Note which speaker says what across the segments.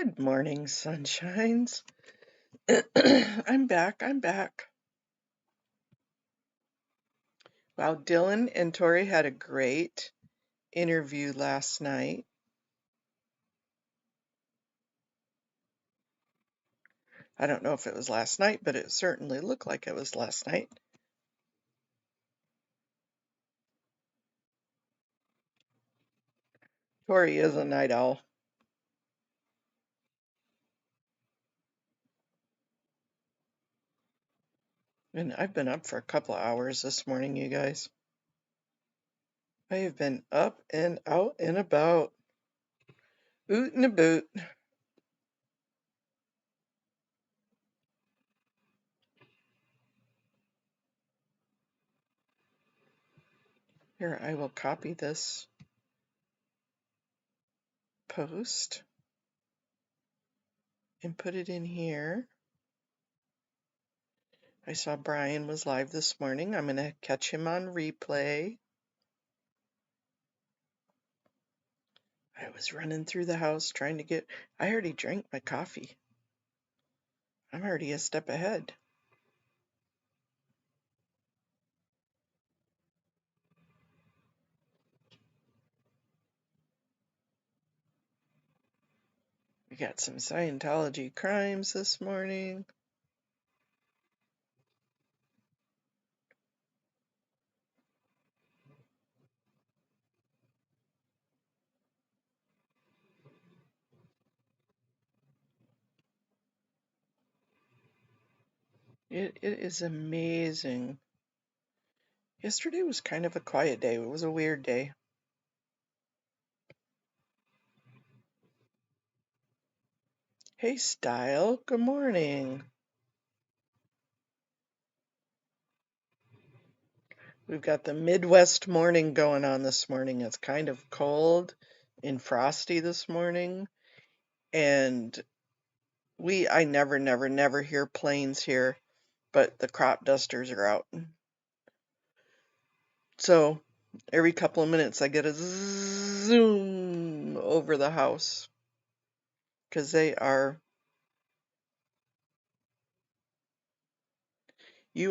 Speaker 1: Good morning, sunshines. I'm back. Wow, Dylan and Tori had a great interview last night. I don't know if it was last night, but it certainly looked like it was last night. Tori is a night owl. And I've been up for a couple of hours this morning, you guys. I have been up and out and about. Oot and a boot. Here, I will copy this post and put it in here. I saw Brian was live this morning. I'm going to catch him on replay. I was running through the house trying to get... I already drank my coffee. I'm already a step ahead. We got some Scientology crimes this morning. It is amazing. Yesterday was kind of a quiet day. It was a weird day. Hey, Style. Good morning. We've got the Midwest morning going on this morning. It's kind of cold and frosty this morning. And I never hear planes here, but the crop dusters are out. So every couple of minutes I get a zoom over the house because you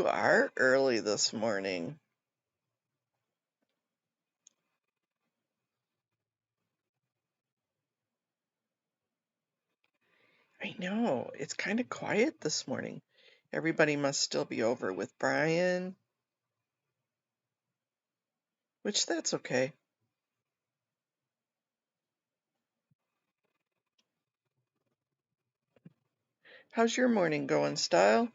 Speaker 1: are early this morning. I know, it's kind of quiet this morning. Everybody must still be over with Brian, which that's okay. How's your morning going, Style?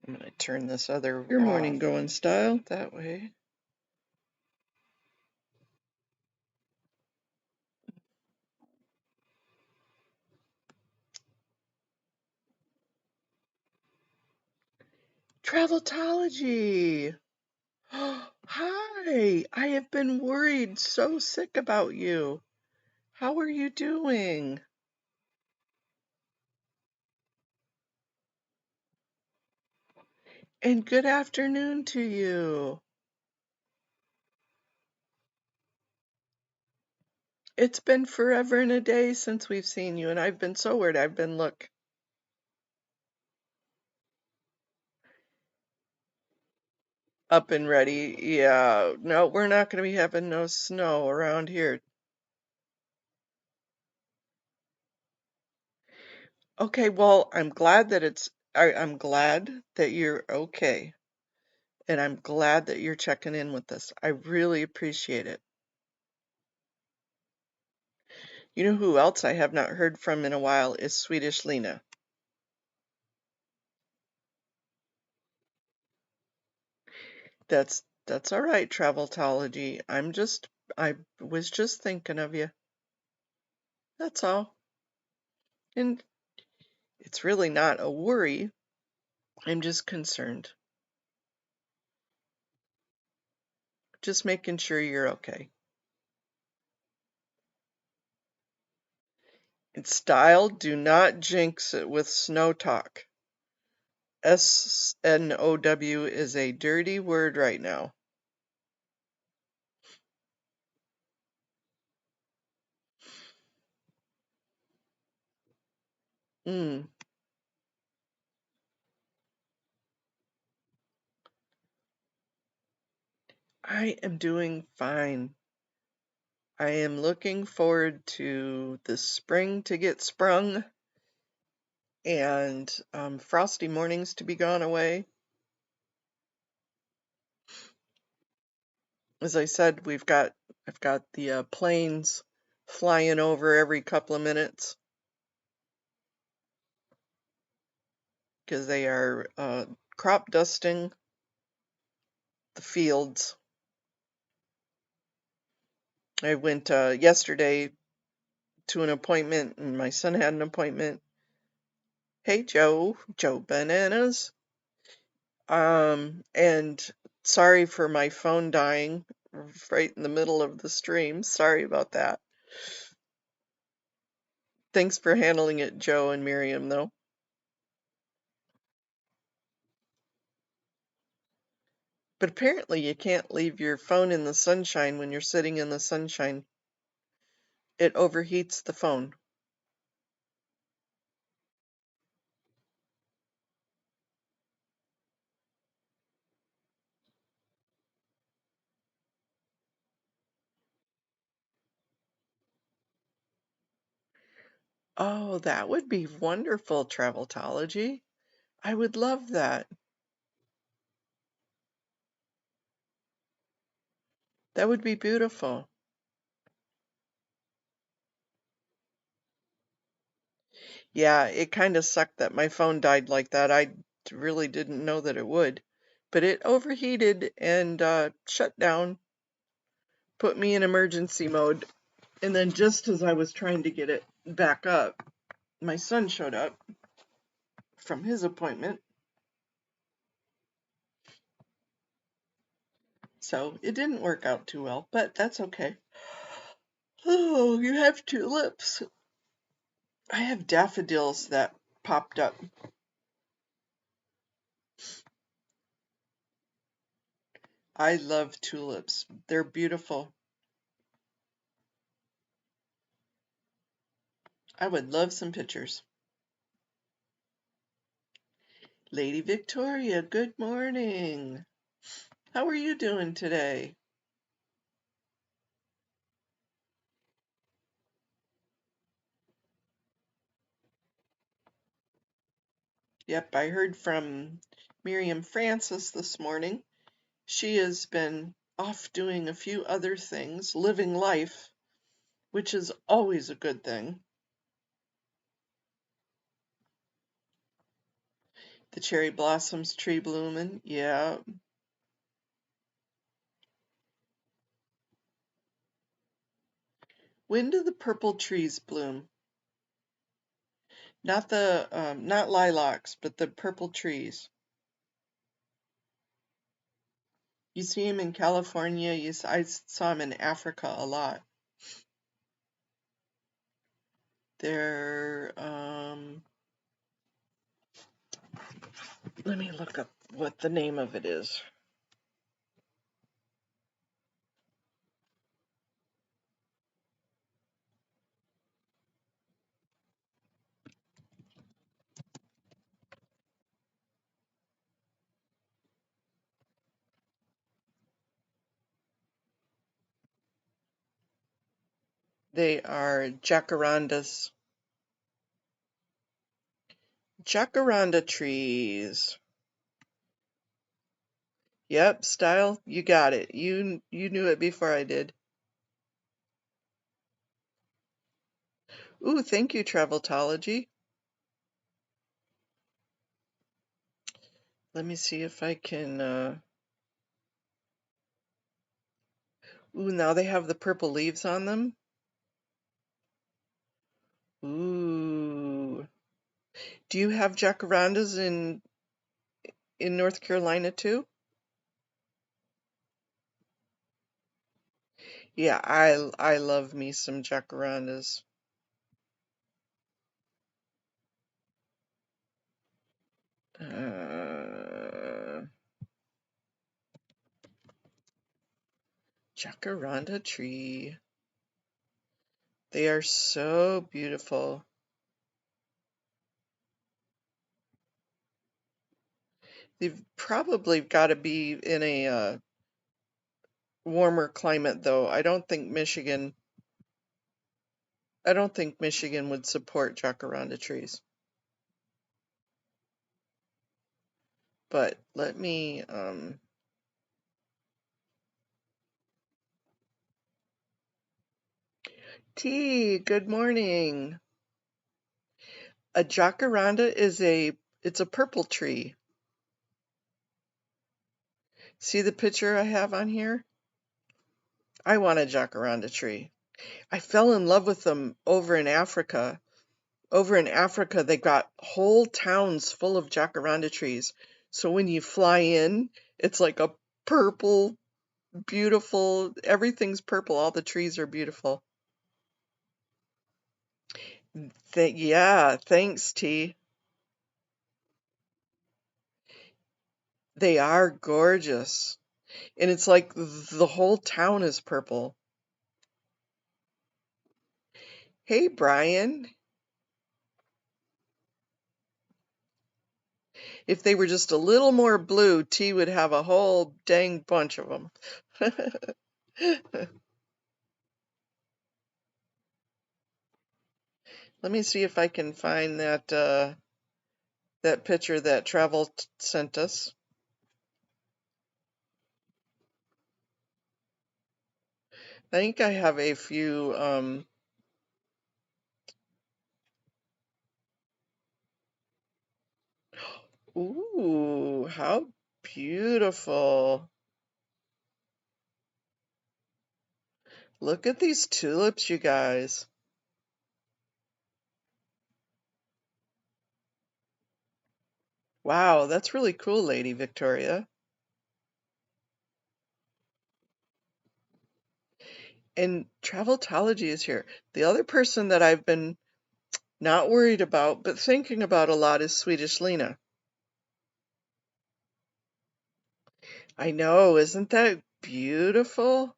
Speaker 1: I'm going to turn this other
Speaker 2: Your morning
Speaker 1: off.
Speaker 2: going, Style?
Speaker 1: That way. Traveltology! Hi! I have been worried so sick about you. How are you doing? And good afternoon to you. It's been forever and a day since we've seen you, and I've been so worried. Look. Up and ready. Yeah, no, we're not going to be having no snow around here. Okay, well, I'm glad that I'm glad that you're okay. And I'm glad that you're checking in with us. I really appreciate it. You know who else I have not heard from in a while is Swedish Lena. That's all right, Traveltology. I was just thinking of you. That's all. And it's really not a worry. I'm just concerned. Just making sure you're okay. In style, do not jinx it with snow talk. SNOW is a dirty word right now. Mm, I am doing fine. I am looking forward to the spring to get sprung and frosty mornings to be gone away. As I said, I've got the planes flying over every couple of minutes because they are crop dusting the fields. I went yesterday to an appointment, and my son had an appointment. Hey, Joe Bananas. And sorry for my phone dying right in the middle of the stream. Sorry about that. Thanks for handling it, Joe and Miriam, though. But apparently you can't leave your phone in the sunshine when you're sitting in the sunshine. It overheats the phone. Oh, that would be wonderful, Traveltology. I would love that. That would be beautiful. Yeah, it kind of sucked that my phone died like that. I really didn't know that it would. But it overheated and shut down, put me in emergency mode. And then just as I was trying to get it back up, my son showed up from his appointment. So it didn't work out too well, but that's okay. Oh, you have tulips. I have daffodils that popped up. I love tulips. They're beautiful. I would love some pictures. Lady Victoria, good morning. How are you doing today? Yep, I heard from Miriam Francis this morning. She has been off doing a few other things, living life, which is always a good thing. The cherry blossoms tree blooming, yeah. When do the purple trees bloom? Not lilacs, but the purple trees. You see them in California. I saw them in Africa a lot. They're, let me look up what the name of it is. They are jacarandas. Jacaranda trees. Yep, style, you got it. You knew it before I did. Ooh, thank you, Traveltology. Let me see if I can ooh, now they have the purple leaves on them. Ooh. Do you have jacarandas in North Carolina too? Yeah, I love me some jacarandas. Jacaranda tree. They are so beautiful. They've probably got to be in a warmer climate, though. I don't think Michigan would support jacaranda trees. But let me, T, good morning. A jacaranda it's a purple tree. See the picture I have on here? I want a jacaranda tree. I fell in love with them over in Africa. Over in Africa, they got whole towns full of jacaranda trees. So when you fly in, it's like a purple, beautiful, everything's purple. All the trees are beautiful. Yeah, thanks, T. They are gorgeous. And it's like the whole town is purple. Hey, Brian. If they were just a little more blue, T would have a whole dang bunch of them. Let me see if I can find that picture that Travel sent us. I think I have a few ooh, how beautiful. Look at these tulips, you guys. Wow, that's really cool, Lady Victoria. And Traveltology is here. The other person that I've been not worried about, but thinking about a lot is Swedish Lena. I know, isn't that beautiful?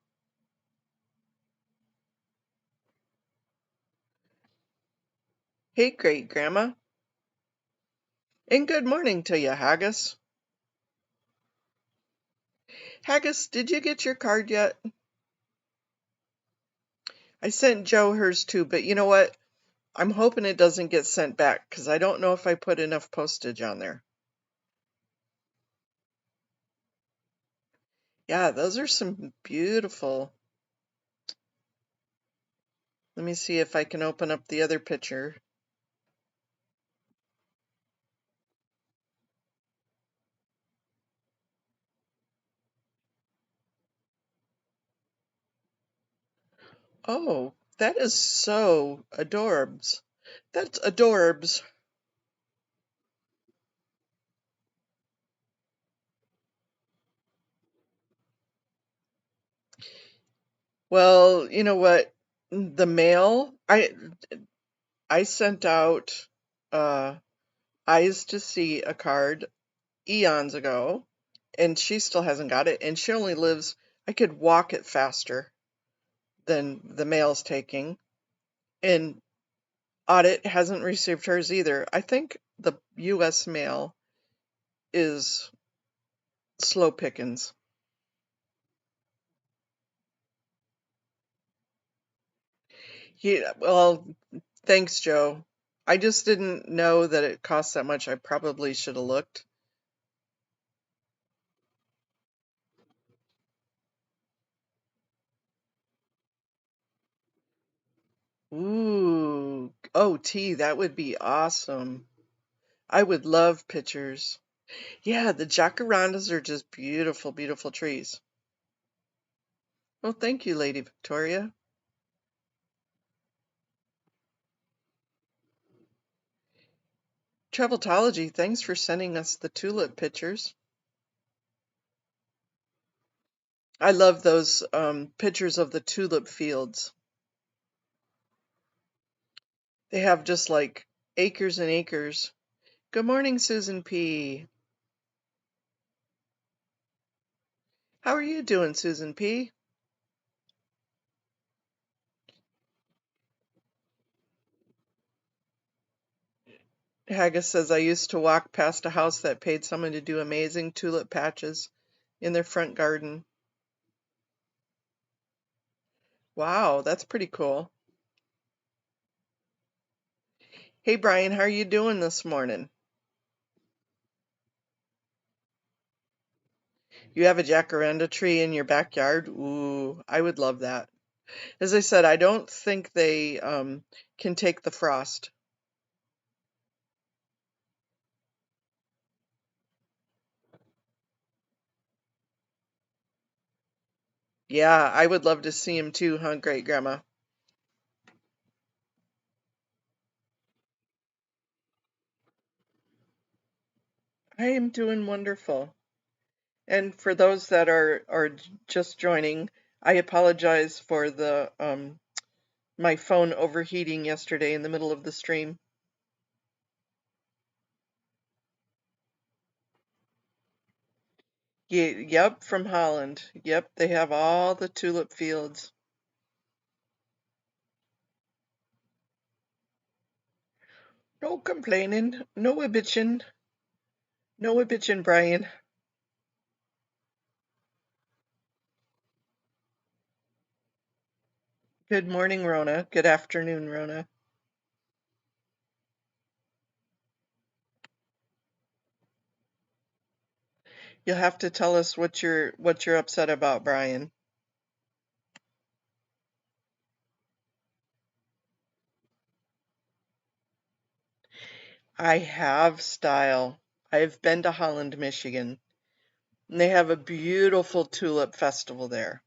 Speaker 1: Hey, great grandma. And good morning to you, Haggis. Haggis, did you get your card yet? I sent Joe hers too, but you know what? I'm hoping it doesn't get sent back because I don't know if I put enough postage on there. Yeah, those are some beautiful. Let me see if I can open up the other picture. Oh, that is so adorbs. That's adorbs. Well, you know what? The mail, I sent out uh Eyes to See a card eons ago, and she still hasn't got it, and she only lives, I could walk it faster than the mail's taking. And Audit hasn't received hers either. I think the US mail is slow pickings. Yeah, well, thanks, Joe. I just didn't know that it cost that much. I probably should have looked. Ooh, oh, T, that would be awesome. I would love pictures. Yeah, the jacarandas are just beautiful, beautiful trees. Well, thank you, Lady Victoria. Traveltology, thanks for sending us the tulip pictures. I love those pictures of the tulip fields. They have just like acres and acres. Good morning, Susan P. How are you doing, Susan P? Haggis says, I used to walk past a house that paid someone to do amazing tulip patches in their front garden. Wow, that's pretty cool. Hey, Brian, how are you doing this morning? You have a jacaranda tree in your backyard? Ooh, I would love that. As I said, I don't think they can take the frost. Yeah, I would love to see him too, huh, Great Grandma? I am doing wonderful. And for those that are just joining, I apologize for the my phone overheating yesterday in the middle of the stream. Yep, from Holland. Yep, they have all the tulip fields. No complaining, no bitching, no bitching, Brian. Good morning, Rona. Good afternoon, Rona. You'll have to tell us what you're upset about, Brian. I have style. I've been to Holland, Michigan, and they have a beautiful tulip festival there.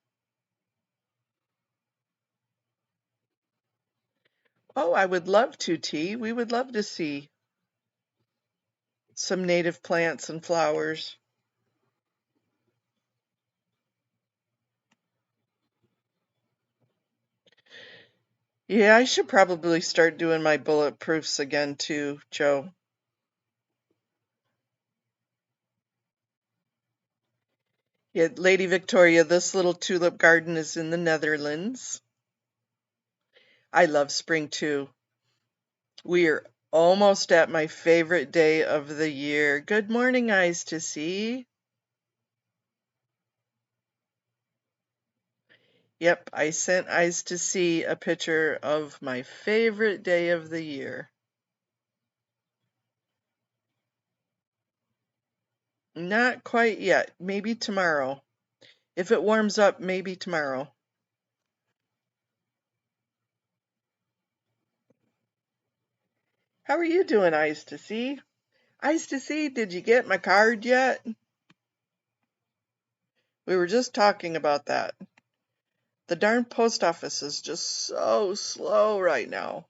Speaker 1: Oh, I would love to, T. We would love to see some native plants and flowers. Yeah, I should probably start doing my bulletproofs again too, Joe. Yeah, Lady Victoria, this little tulip garden is in the Netherlands. I love spring too. We're almost at my favorite day of the year. Good morning, Eyes to See. Yep, I sent Eyes to See a picture of my favorite day of the year. Not quite yet. Maybe tomorrow. If it warms up, maybe tomorrow. How are you doing, Eyes to See? Eyes to See, did you get my card yet? We were just talking about that. The darn post office is just so slow right now.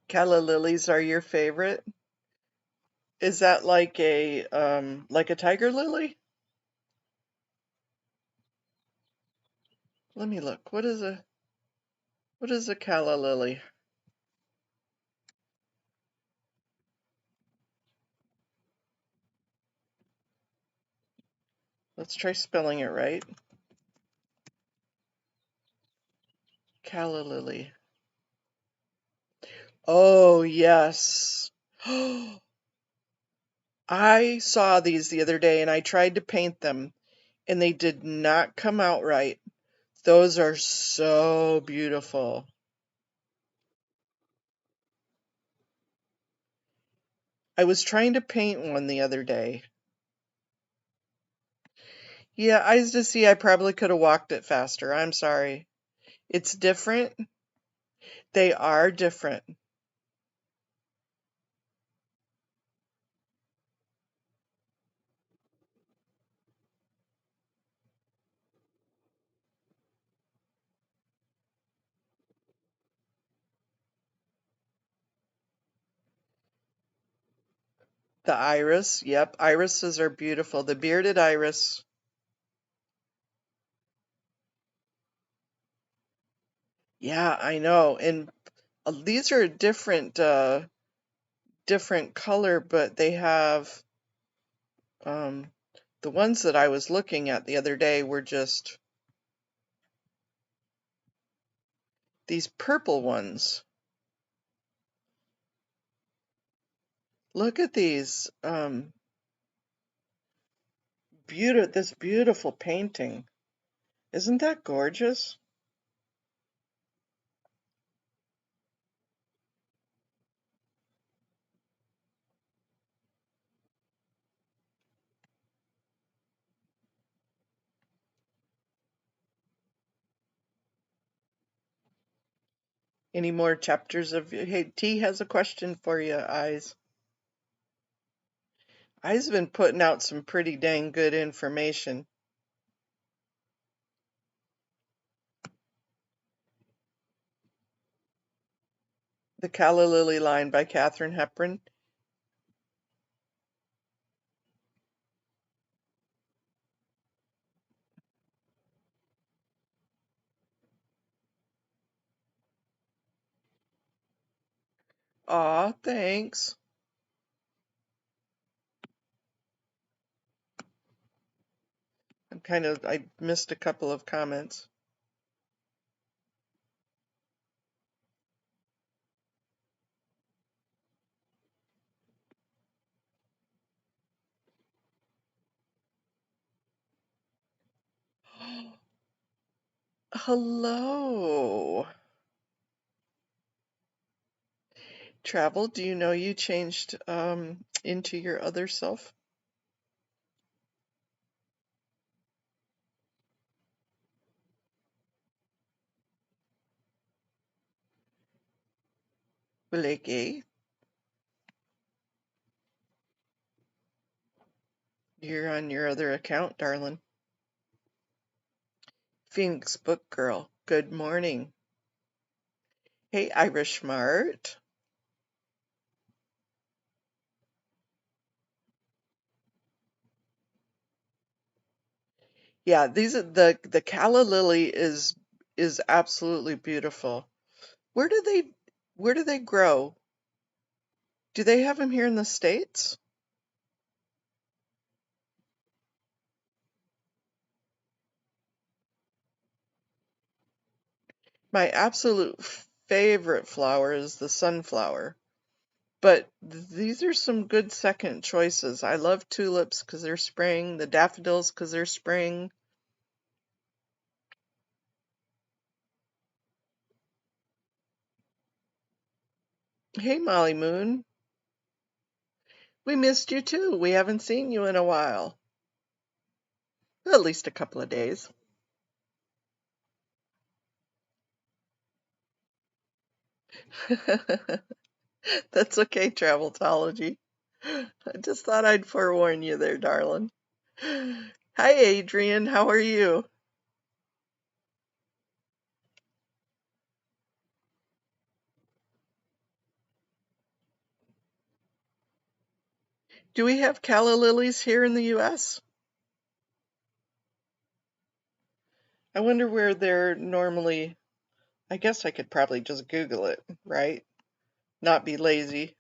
Speaker 1: Calla lilies are your favorite? Is that like a tiger lily? Let me look. What is a calla lily? Let's try spelling it right. Calla lily. Oh, yes. I saw these the other day and I tried to paint them and they did not come out right. Those are so beautiful. I was trying to paint one the other day. Yeah, Eyes to See, I probably could have walked it faster. I'm sorry. It's different. They are different. The iris, yep, irises are beautiful. The bearded iris. Yeah, I know. And these are different color, but they have um the ones that I was looking at the other day were just these purple ones. Look at these this beautiful painting. Isn't that gorgeous? Any more chapters of Hey, T has a question for you, Eyes. Eyes been putting out some pretty dang good information. The Calla Lily line by Katharine Hepburn. Aw, thanks. I missed a couple of comments. Hello. Travel, do you know you changed into your other self? Blakey, you're on your other account, darling. Phoenix Book Girl, good morning. Hey, Irish Mart. Yeah, these are the calla lily is absolutely beautiful. Where do they grow? Do they have them here in the States? My absolute favorite flower is the sunflower. But these are some good second choices. I love tulips because they're spring, the daffodils because they're spring. Hey, Molly Moon, we missed you too. We haven't seen you in a while. At least a couple of days. That's okay, Traveltology. I just thought I'd forewarn you there, darling. Hi, Adrian. How are you? Do we have calla lilies here in the U.S.? I wonder where they're normally. I guess I could probably just Google it, right? Not be lazy.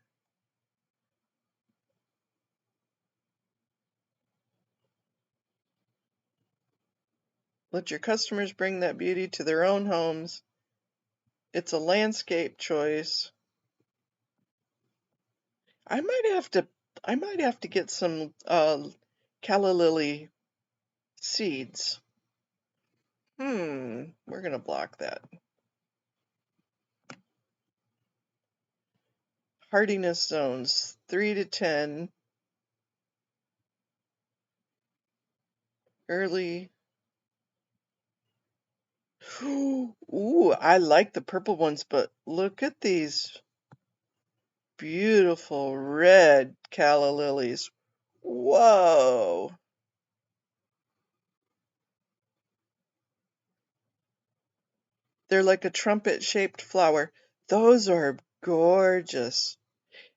Speaker 1: Let your customers bring that beauty to their own homes. It's a landscape choice. I might have to I might have to get some calla lily seeds. We're gonna block that. Hardiness zones 3 to 10, early. Ooh, I like the purple ones, but look at these beautiful red calla lilies. Whoa. They're like a trumpet-shaped flower. Those are gorgeous.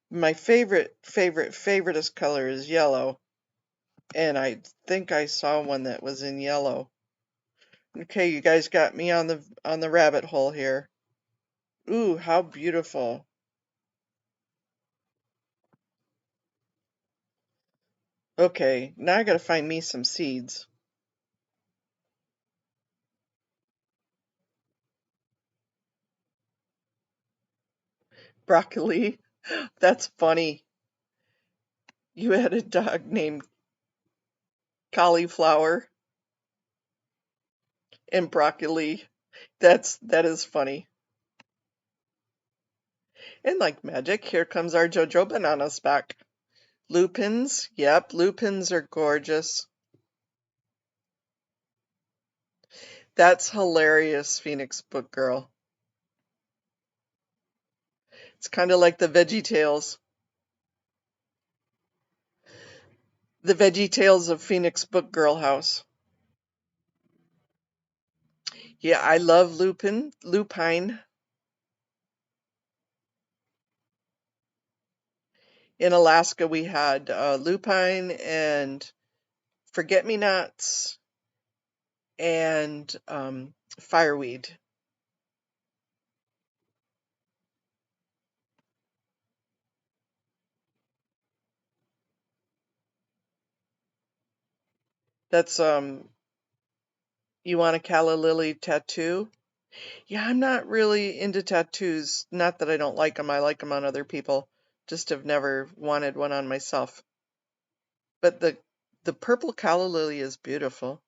Speaker 1: My favoriteest color is yellow, and I think I saw one that was in yellow. Okay, you guys got me on the rabbit hole here. Ooh, how beautiful. Okay, now I gotta find me some seeds. Broccoli. That's funny. You had a dog named Cauliflower and Broccoli. That is funny. And like magic, here comes our JoJo bananas back. Lupins. Yep, lupins are gorgeous. That's hilarious, Phoenix Book Girl. It's kind of like the Veggie Tales. The Veggie Tales of Phoenix Book Girl House. Yeah, I love lupine. In Alaska, we had lupine and forget-me-nots and fireweed. That's you want a calla lily tattoo? Yeah, I'm not really into tattoos. Not that I don't like them. I like them on other people. Just have never wanted one on myself. But the purple calla lily is beautiful.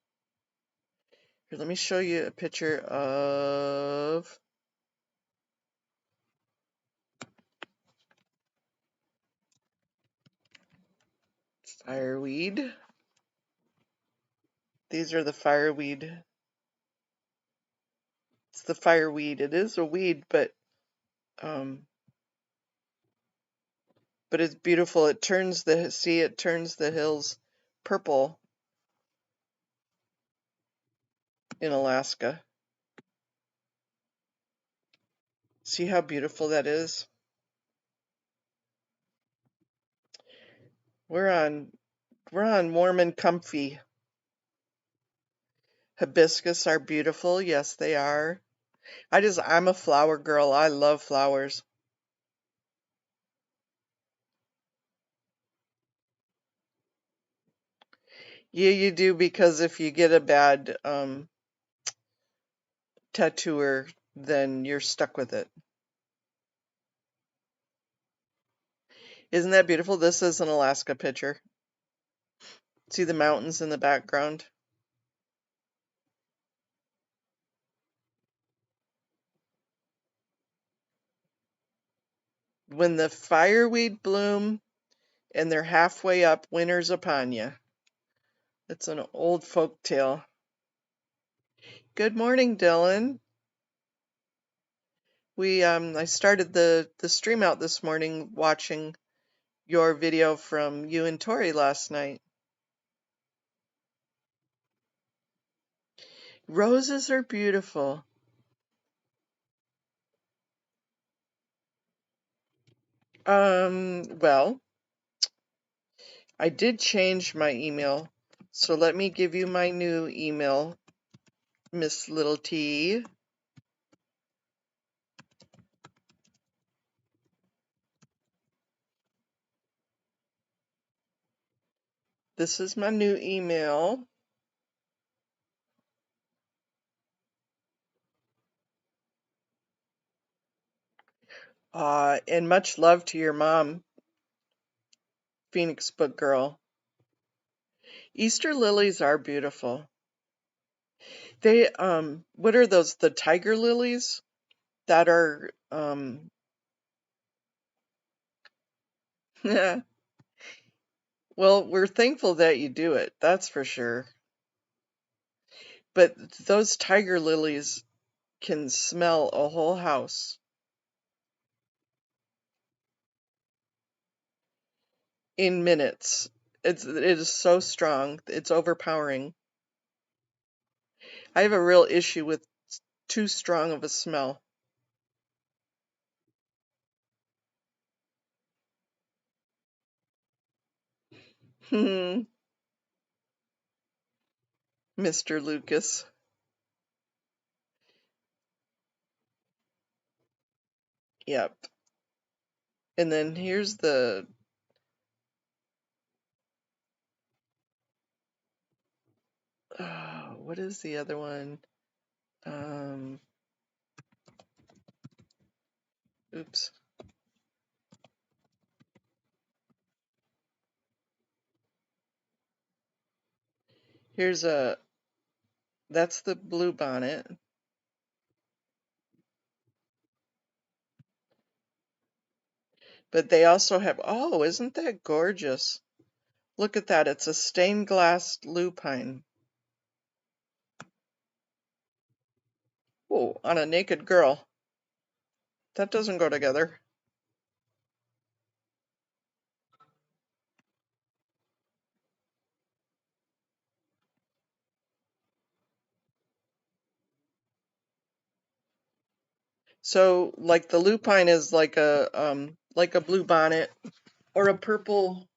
Speaker 1: Here, let me show you a picture of fireweed. These are the fireweed. It's the fireweed. It is a weed, um but it's beautiful. It turns the hills purple in Alaska. See how beautiful that is? We're on we're on warm and comfy. Hibiscus are beautiful. Yes, they are. I'm a flower girl. I love flowers. Yeah, you do because if you get a bad tattooer, then you're stuck with it. Isn't that beautiful? This is an Alaska picture. See the mountains in the background? When the fireweed bloom and they're halfway up, winter's upon you. It's an old folk tale. Good morning, Dylan. I started the stream out this morning watching your video from you and Tori last night. Roses are beautiful. Well, I did change my email, so let me give you my new email, Miss Little T. This is my new email. And much love to your mom, Phoenix Book Girl. Easter lilies are beautiful. They, what are those? The tiger lilies that are, well, we're thankful that you do it. That's for sure. But those tiger lilies can smell a whole house in minutes. It is so strong. It's overpowering. I have a real issue with too strong of a smell. Mr. Lucas. Yep. And then here's the, what is the other one? Oops. Here's that's the blue bonnet. But they also have, oh, isn't that gorgeous? Look at that. It's a stained glass lupine. Whoa, on a naked girl. That doesn't go together. So, like the lupine is like a blue bonnet or a purple.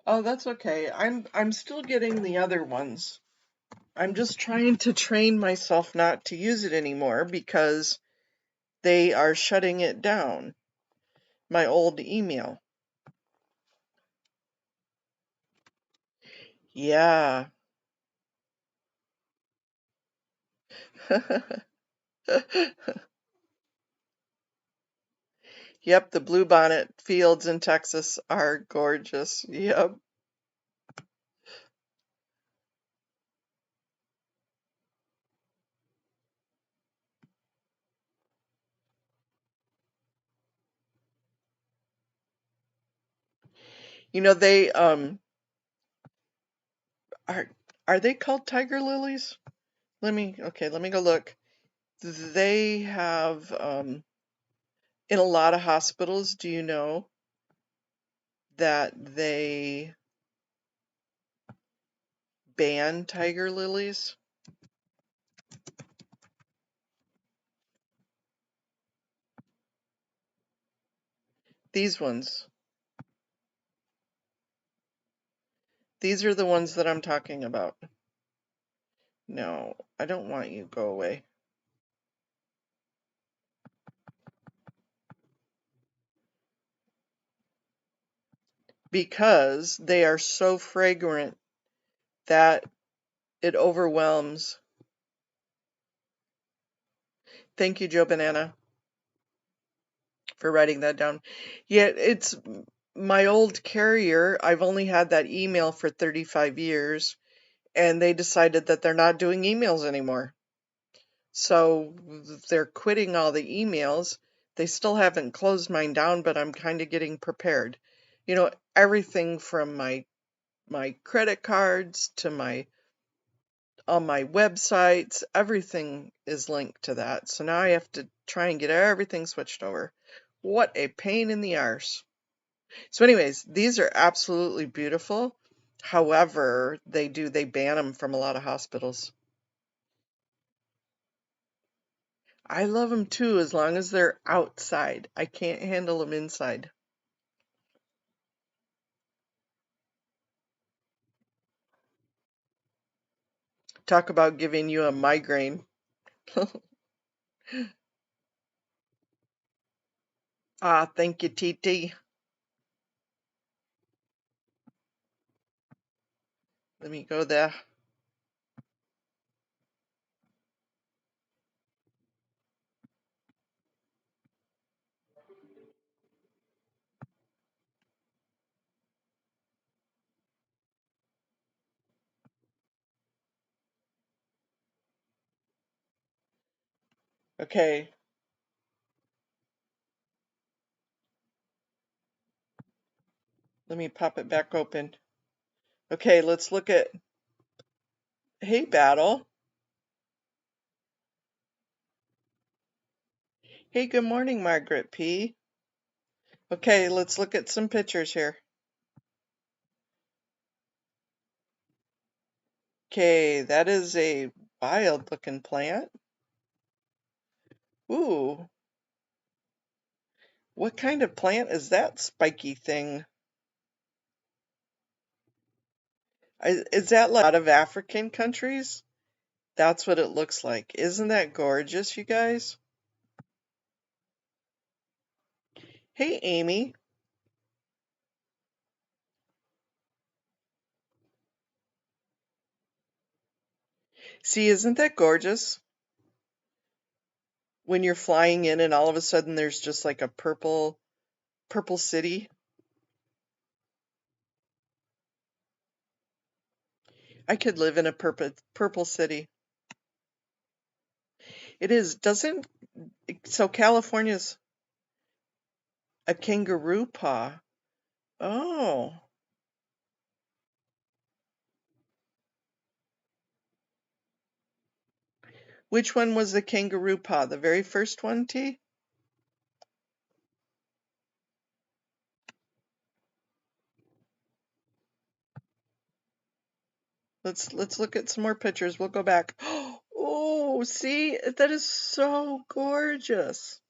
Speaker 1: Oh, that's okay. I'm still getting the other ones. I'm just trying to train myself not to use it anymore because they are shutting it down. My old email. Yeah. Yep, the bluebonnet fields in Texas are gorgeous. Yep. You know, they are are they called tiger lilies? Let me go look. They have in a lot of hospitals, do you know that they ban tiger lilies? These ones. These are the ones that I'm talking about. No, I don't want you. Go away. Because they are so fragrant that it overwhelms. Thank you, Joe Banana, for writing that down. Yeah, it's my old carrier. I've only had that email for 35 years, and they decided that they're not doing emails anymore. So they're quitting all the emails. They still haven't closed mine down, but I'm kind of getting prepared. You know, everything from my credit cards to my on my websites, everything is linked to that. So now I have to try and get everything switched over. What a pain in the arse. So anyways, these are absolutely beautiful. However, they ban them from a lot of hospitals. I love them too as long as they're outside. I can't handle them inside. Talk about giving you a migraine. Ah, thank you, TT. Let me go there. Okay, let me pop it back open. Okay, let's look at, hey, Battle. Hey, good morning, Margaret P. Okay, let's look at some pictures here. Okay, that is a wild looking plant. Ooh, what kind of plant is that spiky thing? Is that like a lot of African countries? That's what it looks like. Isn't that gorgeous, you guys? Hey, Amy. See, isn't that gorgeous? When you're flying in and all of a sudden there's just like a purple city. I could live in a purple city. It is, doesn't, so California's a kangaroo paw. Oh, which one was the kangaroo paw? The very first one, T? Let's look at some more pictures. We'll go back. Oh, see, that is so gorgeous.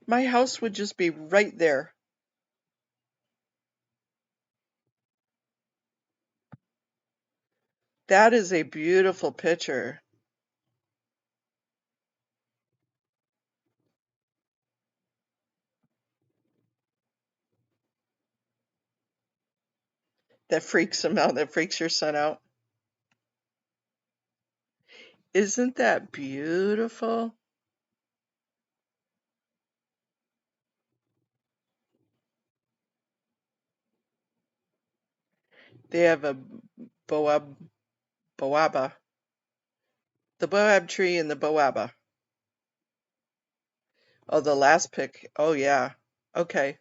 Speaker 1: My house would just be right there. That is a beautiful picture. That freaks him out. That freaks your son out. Isn't that beautiful? They have a boab, boaba, the boab tree and the boaba. Oh, the last pic. Oh, yeah. Okay.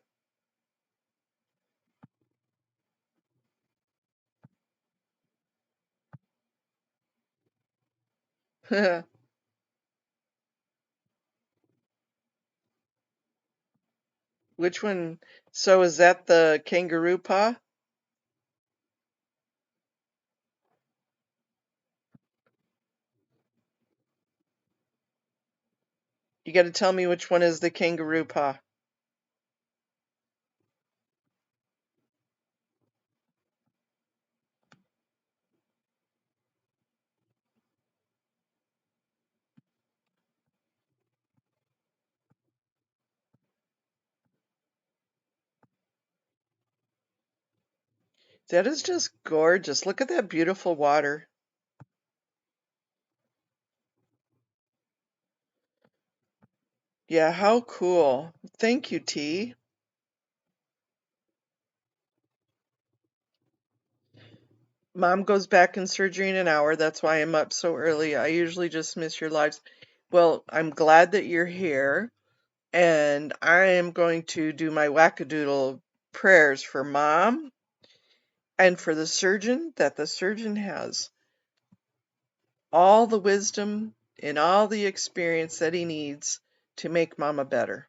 Speaker 1: Which one? So is that the kangaroo paw? You got to tell me which one is the kangaroo paw. That is just gorgeous. Look at that beautiful water. Yeah, how cool. Thank you, T. Mom goes back in surgery in an hour. That's why I'm up so early. I usually just miss your lives. Well, I'm glad that you're here, and I am going to do my wackadoodle prayers for Mom and for the surgeon, that the surgeon has all the wisdom and all the experience that he needs to make Mama better.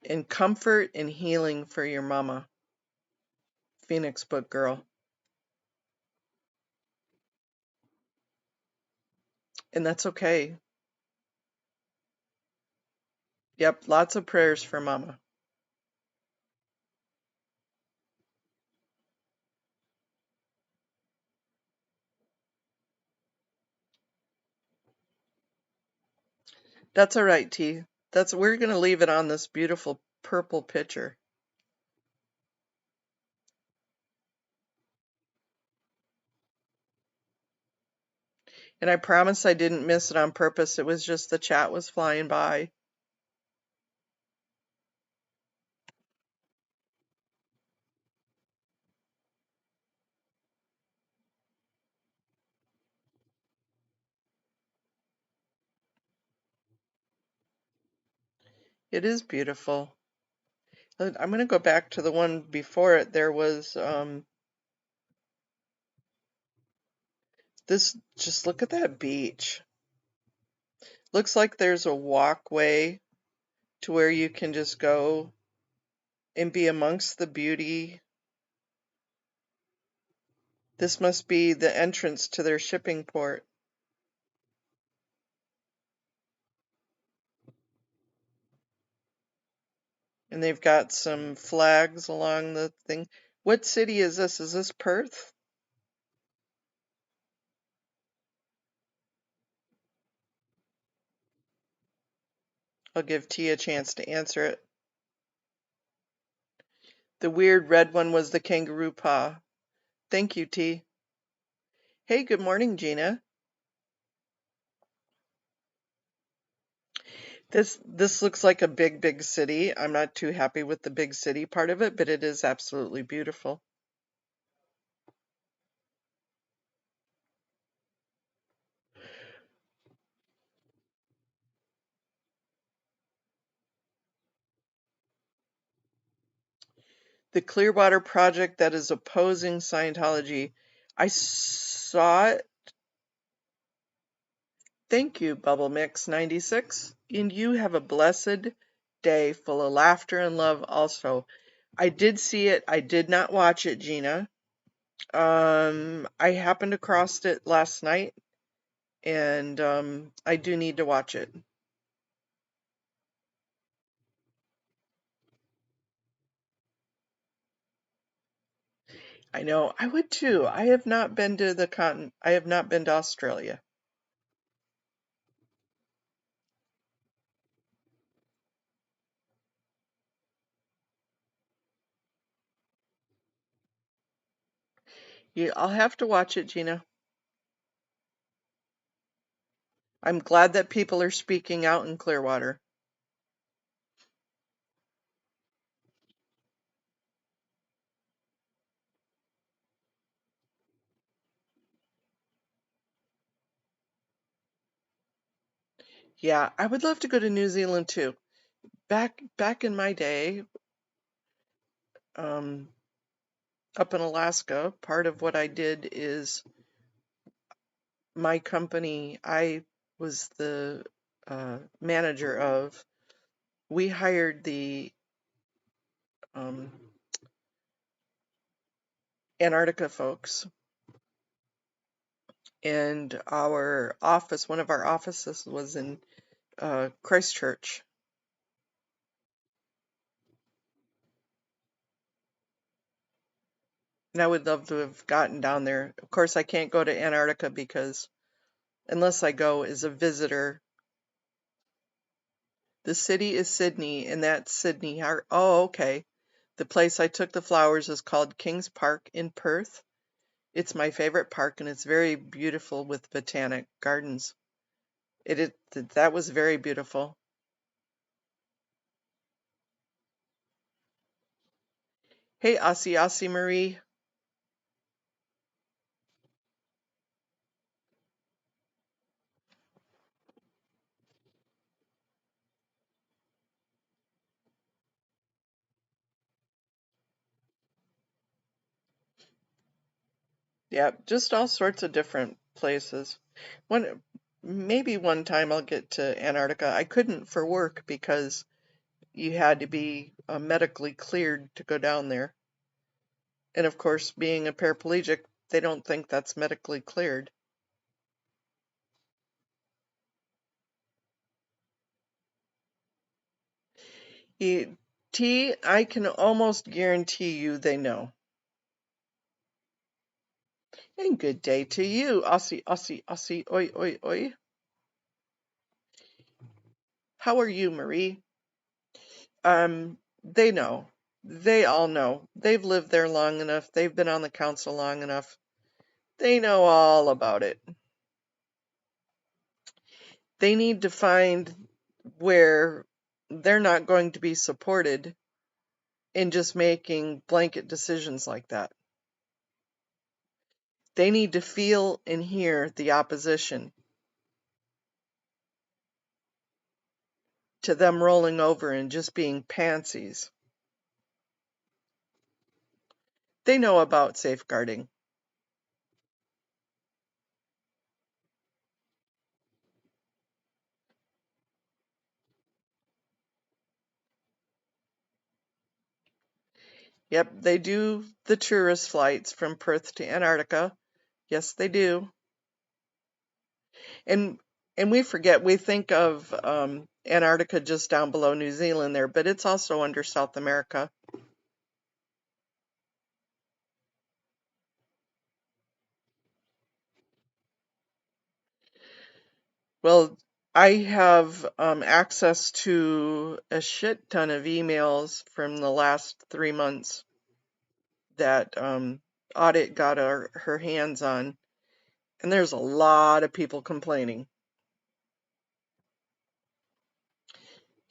Speaker 1: And comfort and healing for your Mama, Phoenix Book Girl. And that's okay. Yep, lots of prayers for Mama. That's all right, T. We're gonna leave it on this beautiful purple picture. And I promise I didn't miss it on purpose. It was just the chat was flying by. It is beautiful. I'm gonna go back to the one before it. There was this, just look at that beach. Looks like there's a walkway to where you can just go and be amongst the beauty. This must be the entrance to their shipping port. And they've got some flags along the thing. What city is this? Is this Perth? I'll give T a chance to answer it. The weird red one was the kangaroo paw. Thank you, T. Hey, good morning, Gina. This looks like a big city. I'm not too happy with the big city part of it, but it is absolutely beautiful. The Clearwater Project that is opposing Scientology. I saw it. Thank you, Bubble Mix 96. And you have a blessed day full of laughter and love also. I did see it. I did not watch it, Gina. I happened across it last night, and I do need to watch it. I know, I would too. I have not been to the continent. I have not been to Australia. Yeah, I'll have to watch it, Gina. I'm glad that people are speaking out in Clearwater. Yeah, I would love to go to New Zealand too. Back in my day, um, up in Alaska, part of what I did is my company, I was the manager of, we hired the um, Antarctica folks, and our office, one of our offices was in Christchurch. And I would love to have gotten down there. Of course, I can't go to Antarctica because unless I go as a visitor. The city is Sydney, and that's Sydney. Oh, okay. The place I took the flowers is called Kings Park in Perth. It's my favorite park, and it's very beautiful with botanic gardens. That was very beautiful. Hey, Aussie Marie. Yeah, just all sorts of different places. Maybe one time I'll get to Antarctica. I couldn't for work because you had to be medically cleared to go down there. And of course, being a paraplegic, they don't think that's medically cleared. I can almost guarantee you they know. And good day to you, Aussie, oi, oi, oi. How are you, Marie? They know. They all know. They've lived there long enough. They've been on the council long enough. They know all about it. They need to find where they're not going to be supported in just making blanket decisions like that. They need to feel and hear the opposition to them rolling over and just being pansies. They know about safeguarding. Yep, they do the tourist flights from Perth to Antarctica. Yes, they do. And we forget, we think of Antarctica just down below New Zealand there, but it's also under South America. Well, I have access to a shit ton of emails from the last 3 months that Audit got her hands on, and there's a lot of people complaining.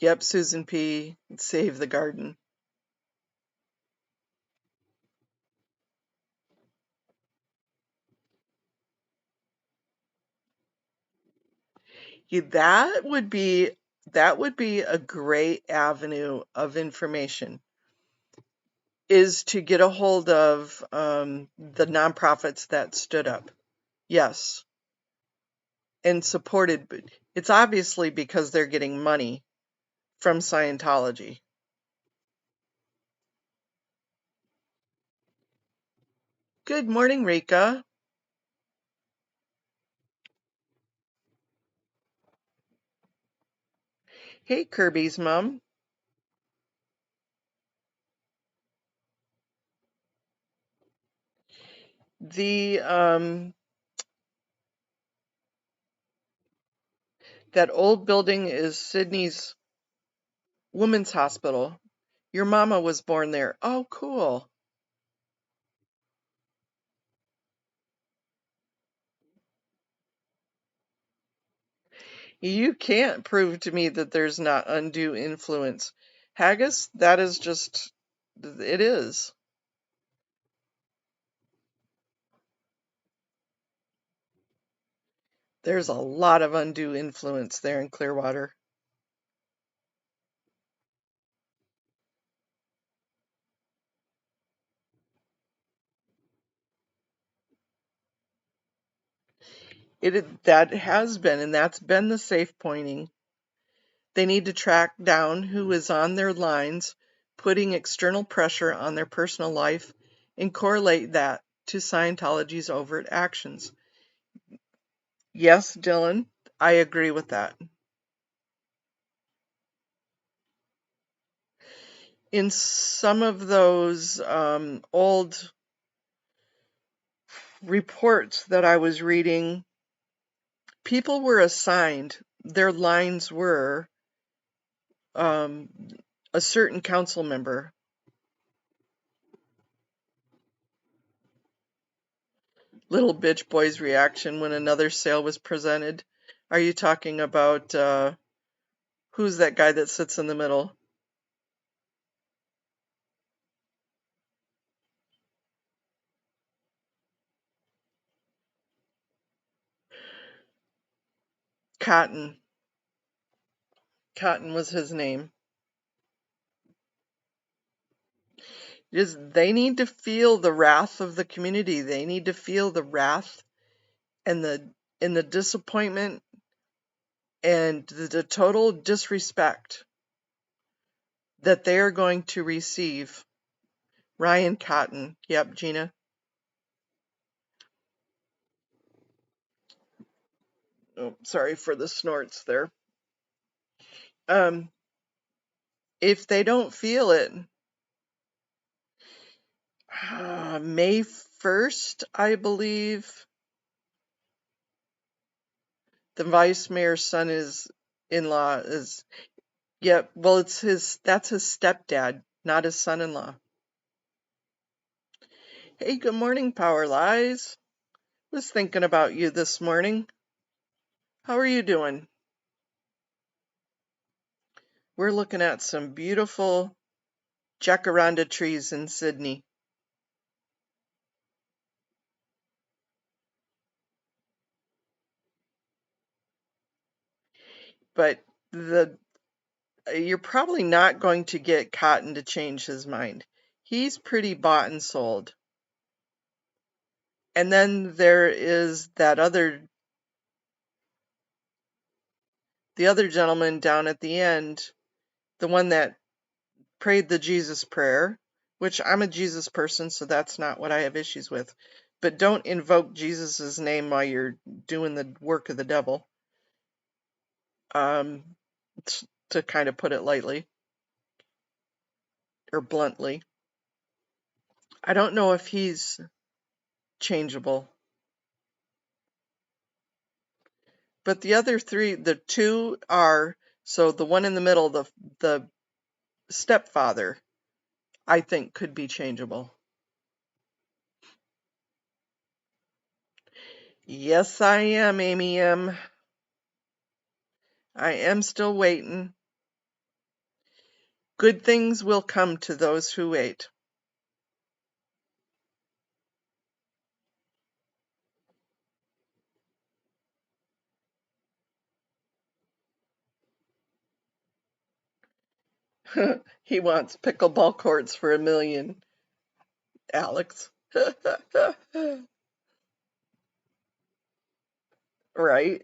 Speaker 1: Yep, Susan P. Save the garden. Yeah, that would be a great avenue of information, is to get a hold of the nonprofits that stood up. Yes, and supported. But it's obviously because they're getting money from Scientology. Good morning, Rika. Hey, Kirby's mom. The that old building is Sydney's Women's Hospital. Your mama was born there. Oh, cool. You can't prove to me that there's not undue influence. Haggis, that is just, it is. There's a lot of undue influence there in Clearwater. That has been, and that's been the safe pointing. They need to track down who is on their lines, putting external pressure on their personal life, and correlate that to Scientology's overt actions. Yes, Dylan, I agree with that. In some of those old reports that I was reading, people were assigned, their lines were um, a certain council member. Little bitch boy's reaction when another sale was presented. Are you talking about who's that guy that sits in the middle? Cotton. Cotton was his name. They need to feel the wrath of the community. They need to feel the wrath and the disappointment and the total disrespect that they are going to receive. Ryan Cotton. Yep, Gina. Oh, sorry for the snorts there. Um, if they don't feel it, May 1st, I believe, the vice mayor's son is in-law is, yep, well, that's his stepdad, not his son-in-law. Hey, good morning, Power Lies. Was thinking about you this morning. How are you doing? We're looking at some beautiful jacaranda trees in Sydney. But the you're probably not going to get Cotton to change his mind. He's pretty bought and sold. And then there is the other gentleman down at the end, the one that prayed the Jesus prayer, which I'm a Jesus person, so that's not what I have issues with. But don't invoke Jesus's name while you're doing the work of the devil, um, to kind of put it lightly or bluntly. I don't know if he's changeable. But the other three, the two are, so the one in the middle, the stepfather, I think could be changeable. Yes, I am, Amy M. I am still waiting. Good things will come to those who wait. He wants pickleball courts for $1 million, Alex. Right?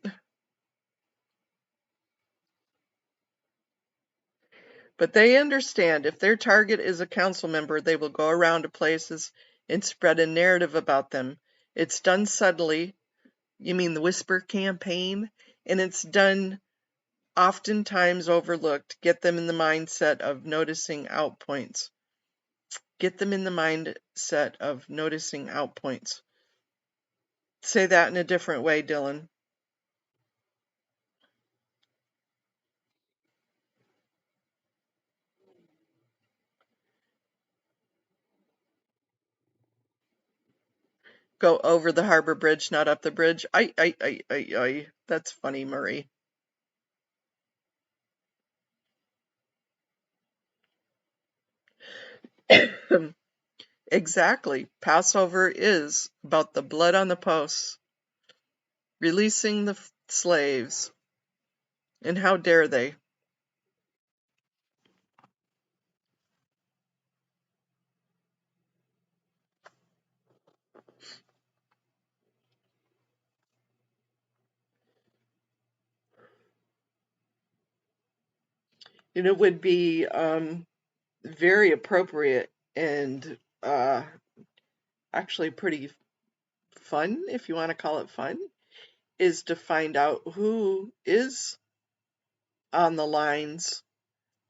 Speaker 1: But they understand if their target is a council member, they will go around to places and spread a narrative about them. It's done subtly. You mean the whisper campaign? And it's done oftentimes overlooked. Get them in the mindset of noticing out points. Get them in the mindset of noticing out points. Say that in a different way, Dylan. Go over the harbor bridge, not up the bridge. I. That's funny, Murray. Exactly. Passover is about the blood on the posts, releasing the slaves. And how dare they? And it would be very appropriate and actually pretty fun, if you want to call it fun, is to find out who is on the lines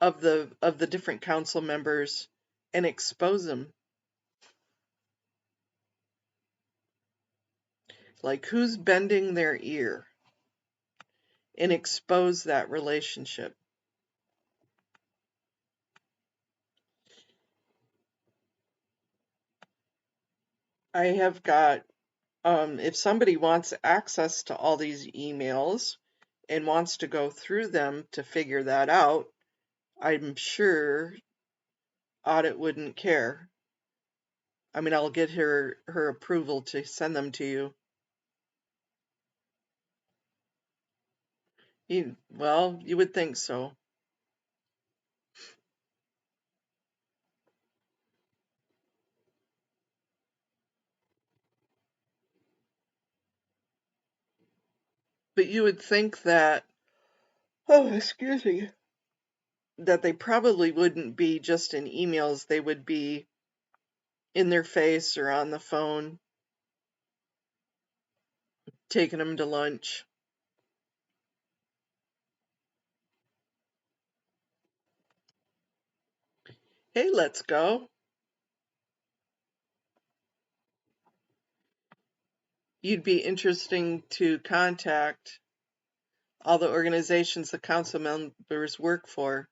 Speaker 1: of the different council members and expose them. Like who's bending their ear, and expose that relationship. I have got, if somebody wants access to all these emails and wants to go through them to figure that out, I'm sure Audit wouldn't care. I mean, I'll get her approval to send them to you. Well, you would think so. But you would think that, oh, excuse me, that they probably wouldn't be just in emails, they would be in their face or on the phone, taking them to lunch. Hey, let's go. You'd be interesting to contact all the organizations the council members work for.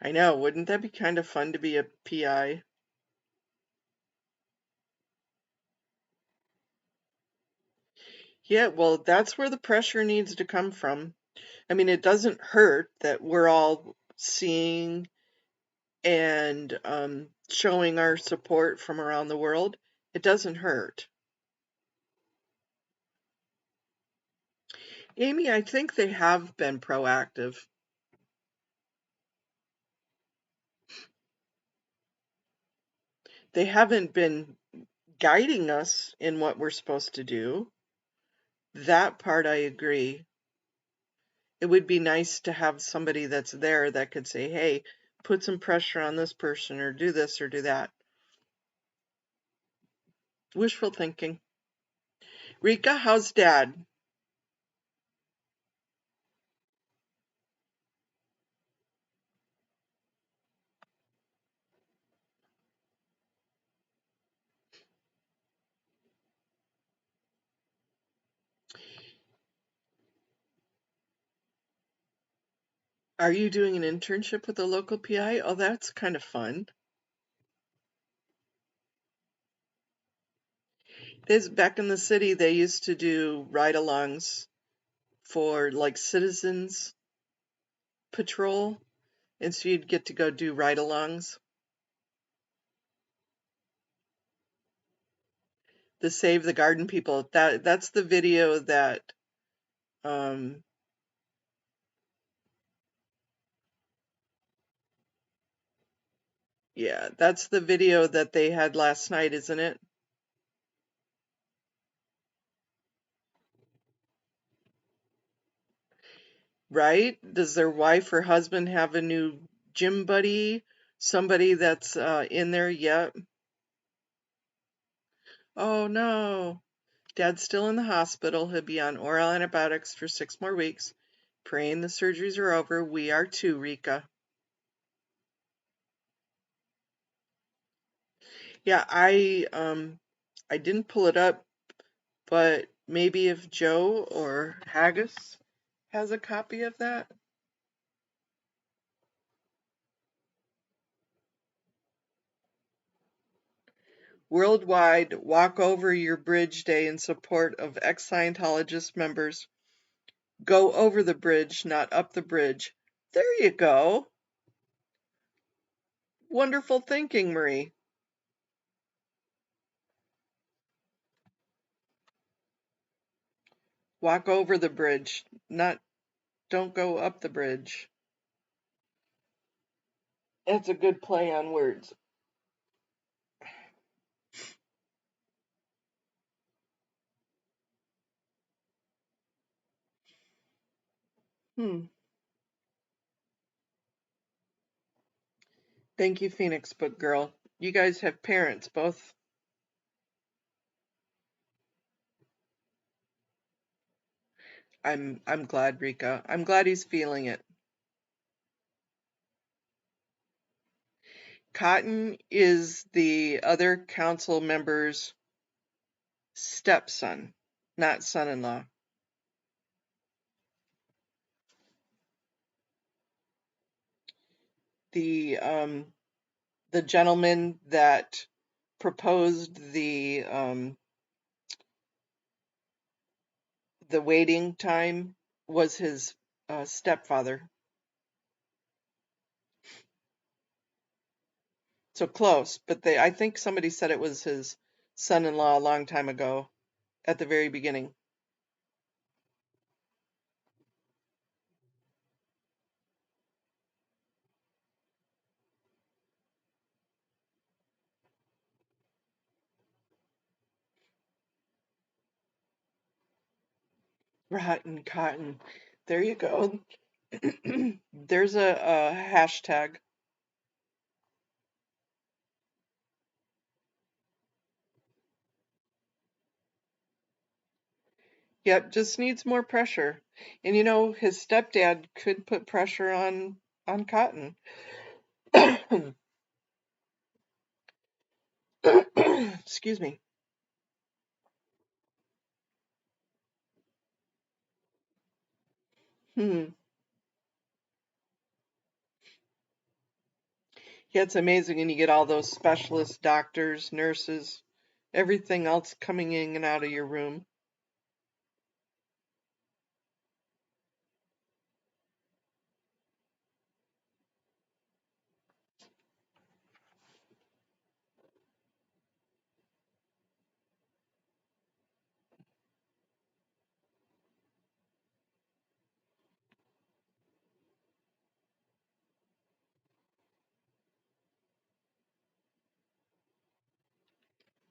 Speaker 1: I know, wouldn't that be kind of fun to be a PI? Yeah, well, that's where the pressure needs to come from. I mean, it doesn't hurt that we're all seeing and showing our support from around the world. It doesn't hurt. Amy, I think they have been proactive. They haven't been guiding us in what we're supposed to do. That part I agree. It would be nice to have somebody that's there that could say, hey, put some pressure on this person or do this or do that. Wishful thinking. Rika, how's Dad? Are you doing an internship with a local PI? Oh, that's kind of fun. Back in the city, they used to do ride-alongs for like citizens patrol, and so you'd get to go do ride-alongs. The Save the Garden people. That's the video that um yeah, that's the video that they had last night, isn't it? Right? Does their wife or husband have a new gym buddy? Somebody that's in there yet? Oh no. Dad's still in the hospital. He'll be on oral antibiotics for 6 more weeks. Praying the surgeries are over. We are too, Rika. Yeah, I didn't pull it up, but maybe if Joe or Haggis has a copy of that. Worldwide Walk Over Your Bridge Day in support of ex-Scientologist members. Go over the bridge, not up the bridge. There you go. Wonderful thinking, Marie. Walk over the bridge, not don't go up the bridge. That's a good play on words. Hmm. Thank you, Phoenix Book Girl. You guys have parents, both. I'm glad, Rika. I'm glad he's feeling it. Cotton is the other council member's stepson, not son-in-law. The the gentleman that proposed the waiting time was his stepfather. So close, but I think somebody said it was his son-in-law a long time ago at the very beginning. Rotten cotton. There you go. There's a hashtag. Yep, just needs more pressure. And you know, his stepdad could put pressure on Cotton. Excuse me. Hmm. Yeah, it's amazing, and you get all those specialist doctors, nurses, everything else coming in and out of your room.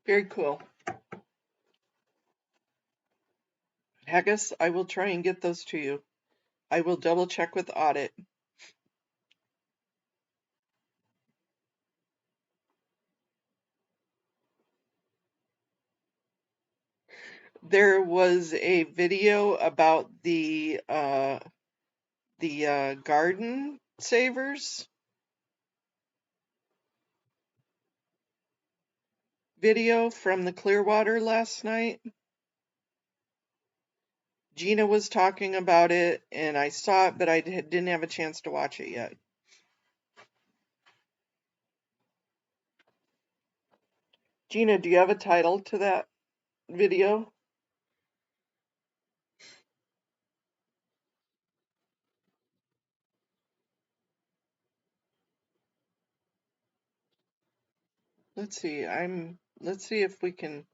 Speaker 1: Very cool. Haggis, I will try and get those to you. I will double check with audit. There was a video about the garden savers video from the Clearwater last night. Gina was talking about it, and I saw it, but I didn't have a chance to watch it yet. Gina, do you have a title to that video? Let's see. Let's see if we can.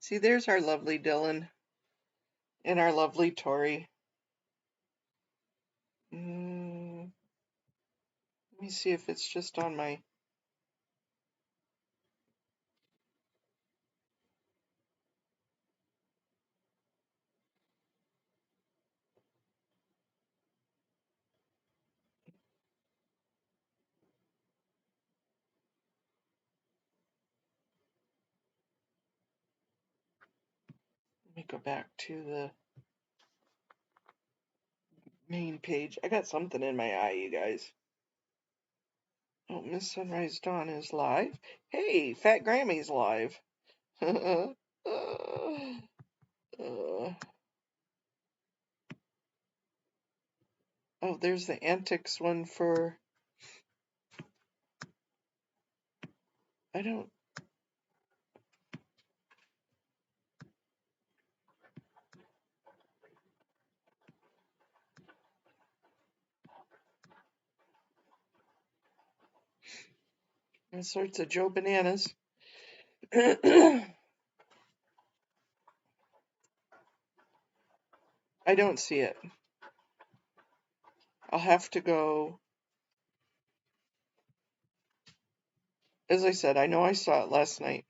Speaker 1: See, there's our lovely Dylan and our lovely Tori. Let me see if it's just on my. Let me go back to the main page. I got something in my eye, you guys. Oh, Miss Sunrise Dawn is live. Hey, Fat Grammy's live. Oh, there's the antics one for. I don't. All sorts of Joe Bananas. I don't see it. I'll have to go. As I said, I know I saw it last night.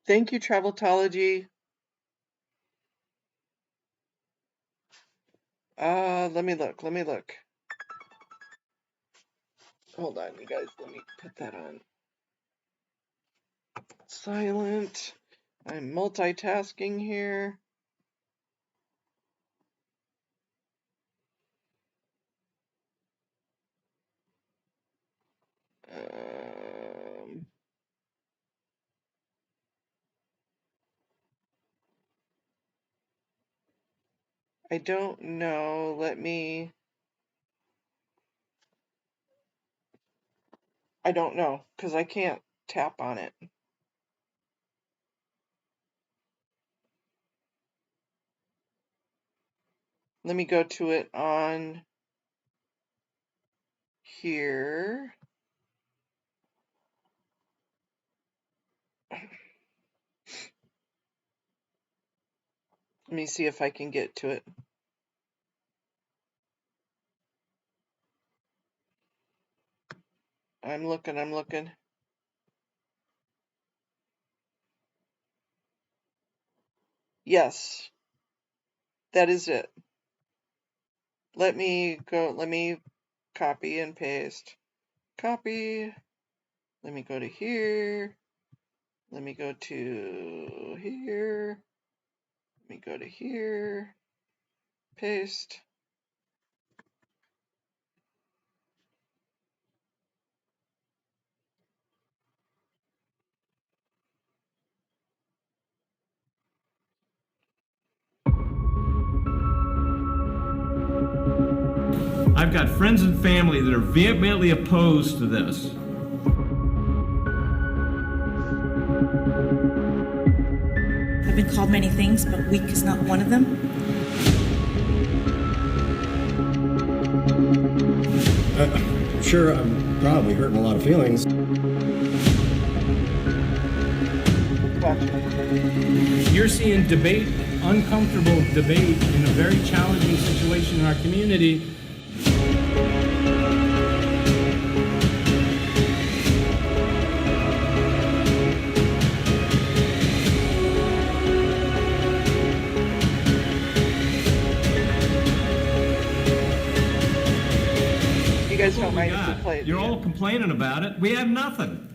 Speaker 1: Thank you, Traveltology. Let me look. Hold on, you guys. Let me put that on silent. I'm multitasking here. I don't know. I don't know, because I can't tap on it. Let me go to it on here. Let me see if I can get to it. I'm looking. Yes, that is it. Let me copy and paste. Copy. Let me go to here. Let me go to here. Let me go to here. Paste.
Speaker 2: I've got friends and family that are vehemently opposed to this.
Speaker 3: I've been called many things, but weak is not one of them.
Speaker 4: I'm sure I'm probably hurting a lot of feelings.
Speaker 2: You're seeing debate, uncomfortable debate in a very challenging situation in our community.
Speaker 1: guys
Speaker 2: What
Speaker 1: don't
Speaker 2: we
Speaker 1: mind if we
Speaker 2: got.
Speaker 1: play it
Speaker 2: You're
Speaker 1: again?
Speaker 2: all complaining about it. We have nothing.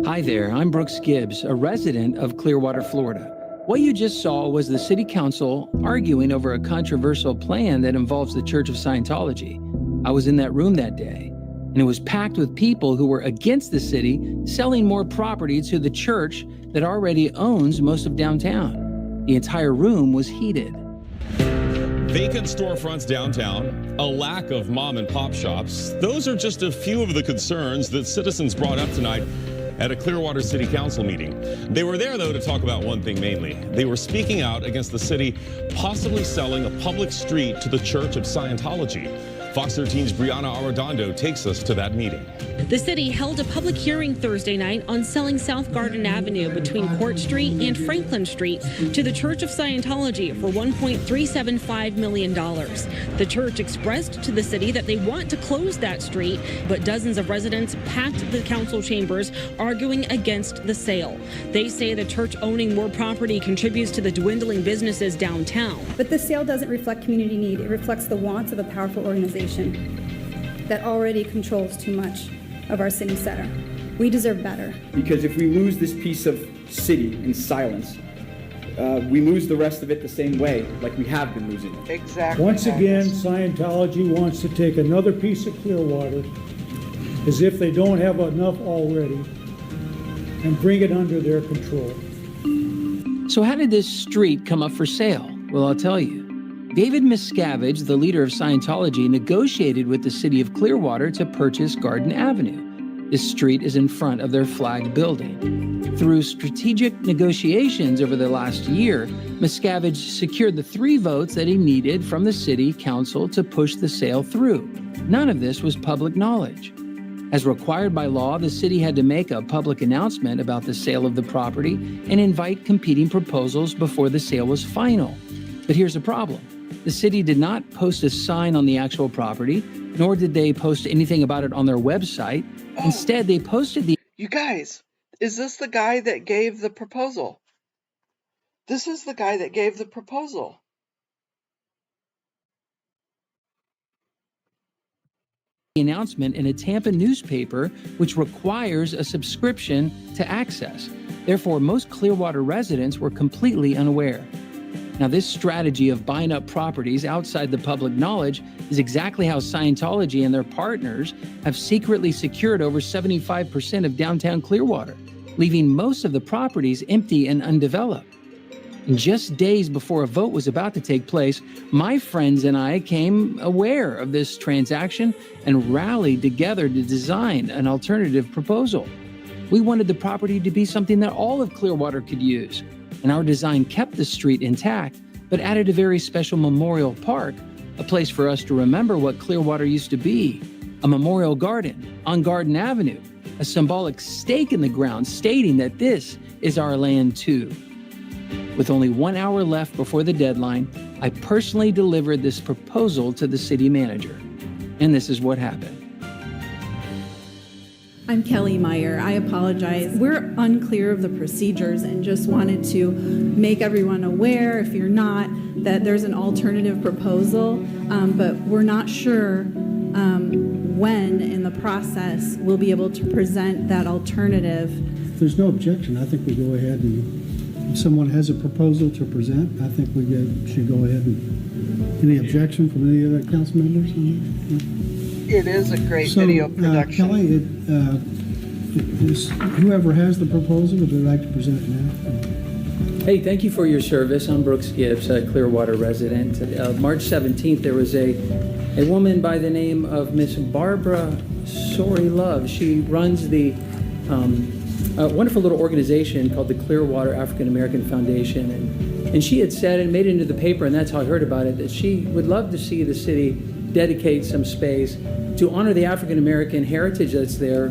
Speaker 5: Hi there, I'm Brooks Gibbs, a resident of Clearwater, Florida. What you just saw was the city council arguing over a controversial plan that involves the Church of Scientology. I was in that room that day, and it was packed with people who were against the city selling more property to the church that already owns most of downtown. The entire room was heated.
Speaker 6: Vacant storefronts downtown, a lack of mom and pop shops. Those are just a few of the concerns that citizens brought up tonight at a Clearwater City Council meeting. They were there, though, to talk about one thing mainly. They were speaking out against the city possibly selling a public street to the Church of Scientology. Fox 13's Brianna Arredondo takes us to that meeting.
Speaker 7: The city held a public hearing Thursday night on selling South Garden Avenue between Court Street and Franklin Street to the Church of Scientology for $1.375 million. The church expressed to the city that they want to close that street, but dozens of residents packed the council chambers arguing against the sale. They say the church owning more property contributes to the dwindling businesses downtown.
Speaker 8: But the sale doesn't reflect community need. It reflects the wants of a powerful organization that already controls too much of our city center. We deserve better.
Speaker 9: Because if we lose this piece of city in silence, we lose the rest of it the same way, like we have been losing it.
Speaker 1: Exactly.
Speaker 4: Once again, Scientology wants to take another piece of Clearwater, as if they don't have enough already, and bring it under their control.
Speaker 5: So how did this street come up for sale? Well, I'll tell you. David Miscavige, the leader of Scientology, negotiated with the city of Clearwater to purchase Garden Avenue. This street is in front of their flag building. Through strategic negotiations over the last year, Miscavige secured the 3 votes that he needed from the city council to push the sale through. None of this was public knowledge. As required by law, the city had to make a public announcement about the sale of the property and invite competing proposals before the sale was final. But here's the problem. The city did not post a sign on the actual property, nor did they post anything about it on their website. Instead, they posted the...
Speaker 1: You guys, is this the guy that gave the proposal? This is the guy that gave the proposal.
Speaker 5: announcement in a Tampa newspaper, which requires a subscription to access. Therefore, most Clearwater residents were completely unaware. Now, this strategy of buying up properties outside the public knowledge is exactly how Scientology and their partners have secretly secured over 75% of downtown Clearwater, leaving most of the properties empty and undeveloped. And just days before a vote was about to take place, my friends and I came aware of this transaction and rallied together to design an alternative proposal. We wanted the property to be something that all of Clearwater could use, and our design kept the street intact, but added a very special memorial park, a place for us to remember what Clearwater used to be, a memorial garden on Garden Avenue, a symbolic stake in the ground stating that this is our land too. With only 1 hour left before the deadline, I personally delivered this proposal to the city manager. And this is what happened.
Speaker 8: I'm Kelly Meyer. I apologize. We're unclear of the procedures and just wanted to make everyone aware, if you're not, that there's an alternative proposal, but we're not sure when in the process we'll be able to present that alternative.
Speaker 4: If there's no objection, I think we go ahead and if someone has a proposal to present, I think we should go ahead and, any objection from any other council members on that?
Speaker 1: It is a great video production.
Speaker 4: Kelly, whoever has the proposal, would they like to present it now?
Speaker 5: Hey, thank you for your service. I'm Brooks Gibbs, a Clearwater resident. March 17th, there was a woman by the name of Miss Barbara Sorry Love. She runs the a wonderful little organization called the Clearwater African American Foundation. And she had said, and made it into the paper, and that's how I heard about it, that she would love to see the city dedicate some space to honor the African American heritage that's there.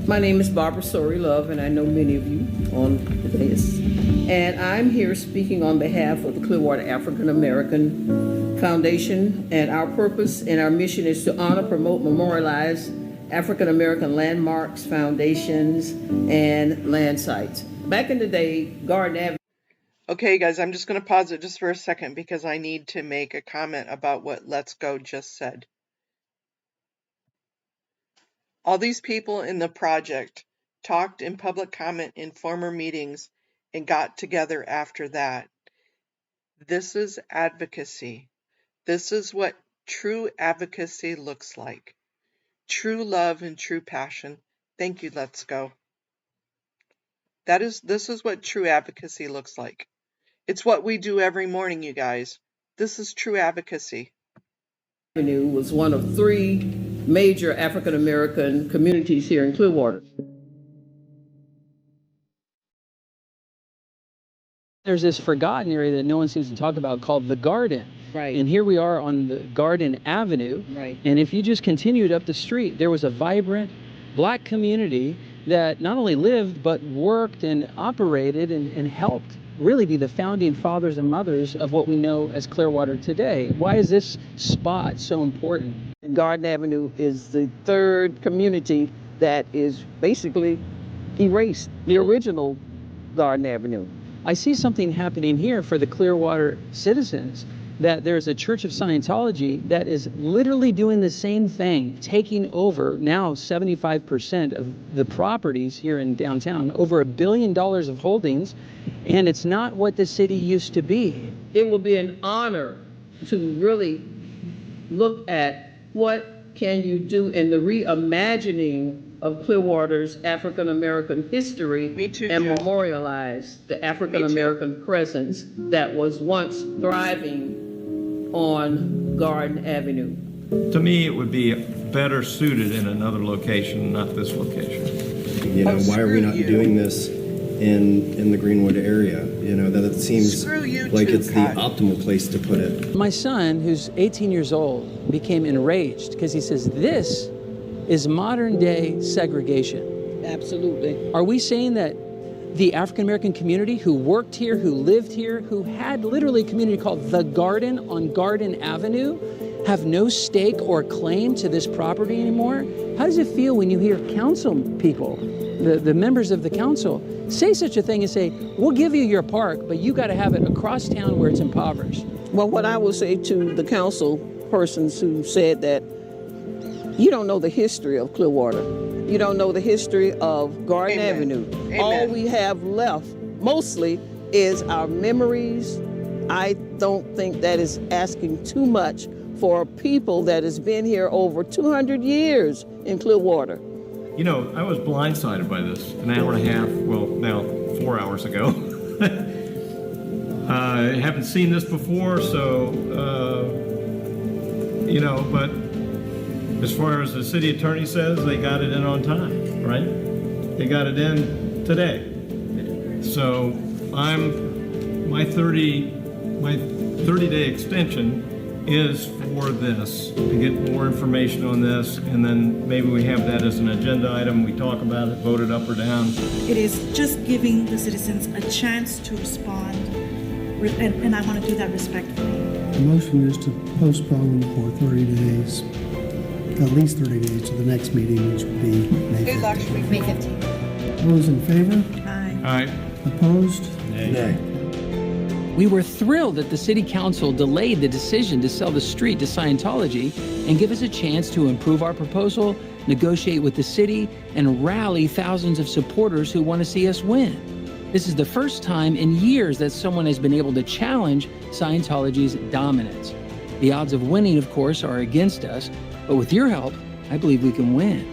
Speaker 10: My name is Barbara Sorry Love, and I know many of you on the dais. And I'm here speaking on behalf of the Clearwater African American Foundation, and our purpose and our mission is to honor, promote, memorialize African American landmarks, foundations, and land sites. Back in the day, Garden Avenue.
Speaker 1: Okay, guys, I'm just going to pause it just for a second because I need to make a comment about what Let's Go just said. All these people in the project talked in public comment in former meetings and got together after that. This is advocacy. This is what true advocacy looks like. True love and true passion. Thank you, Let's Go. This is what true advocacy looks like. It's what we do every morning, you guys. This is true advocacy.
Speaker 10: Avenue was one of 3 major African American communities here in Clearwater.
Speaker 5: There's this forgotten area that no one seems to talk about called the Garden.
Speaker 10: Right.
Speaker 5: And here we are on the Garden Avenue.
Speaker 10: Right.
Speaker 5: And if you just continued up the street, there was a vibrant Black community that not only lived, but worked and operated and helped really be the founding fathers and mothers of what we know as Clearwater today. Why is this spot so important?
Speaker 10: Garden Avenue is the 3rd community that is basically erased, the original Garden Avenue.
Speaker 5: I see something happening here for the Clearwater citizens, that there's a Church of Scientology that is literally doing the same thing, taking over now 75% of the properties here in downtown, over $1 billion of holdings, and it's not what the city used to be.
Speaker 10: It will be an honor to really look at what can you do in the reimagining of Clearwater's African American history and memorialize the African American presence that was once thriving on Garden Avenue.
Speaker 2: To me, it would be better suited in another location, not this location.
Speaker 11: You know, why are we not doing this in the Greenwood area? You know, that it seems like it's the optimal place to put it.
Speaker 5: My son, who's 18 years old, became enraged because he says this is modern day segregation.
Speaker 10: Absolutely.
Speaker 5: Are we saying that the African American community who worked here, who lived here, who had literally a community called The Garden on Garden Avenue, have no stake or claim to this property anymore? How does it feel when you hear council people, the members of the council, say such a thing and say, we'll give you your park, but you got to have it across town where it's impoverished?
Speaker 10: Well, what I will say to the council persons who said that, you don't know the history of Clearwater. You don't know the history of Garden Avenue.
Speaker 1: Amen.
Speaker 10: All we have left, mostly, is our memories. I don't think that is asking too much for people that has been here over 200 years in Clearwater.
Speaker 2: You know, I was blindsided by this an hour and a half, well, now 4 hours ago. I haven't seen this before, so, you know, but as far as the city attorney says, they got it in on time, right? They got it in today. So my 30-day extension is for this, to get more information on this, and then maybe we have that as an agenda item, we talk about it, vote it up or down.
Speaker 3: It is just giving the citizens a chance to respond, and I want to do that respectfully.
Speaker 4: The motion is to postpone for 30 days, at least 30 days to the next meeting, which would be May 15th.
Speaker 3: May 15th.
Speaker 4: Those in favor?
Speaker 3: Aye.
Speaker 2: All right.
Speaker 4: Opposed?
Speaker 11: Nay.
Speaker 5: We were thrilled that the city council delayed the decision to sell the street to Scientology and give us a chance to improve our proposal, negotiate with the city, and rally thousands of supporters who want to see us win. This is the first time in years that someone has been able to challenge Scientology's dominance. The odds of winning, of course, are against us, but with your help, I believe we can win.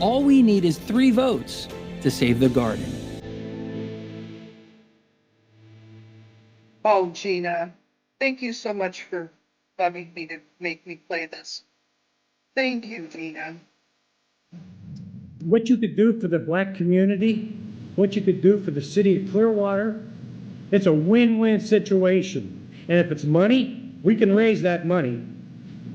Speaker 5: All we need is 3 votes to save the garden.
Speaker 1: Oh, Gina, thank you so much for loving me to make me play this. Thank you, Gina.
Speaker 12: What you could do for the Black community, what you could do for the city of Clearwater, it's a win-win situation. And if it's money, we can raise that money.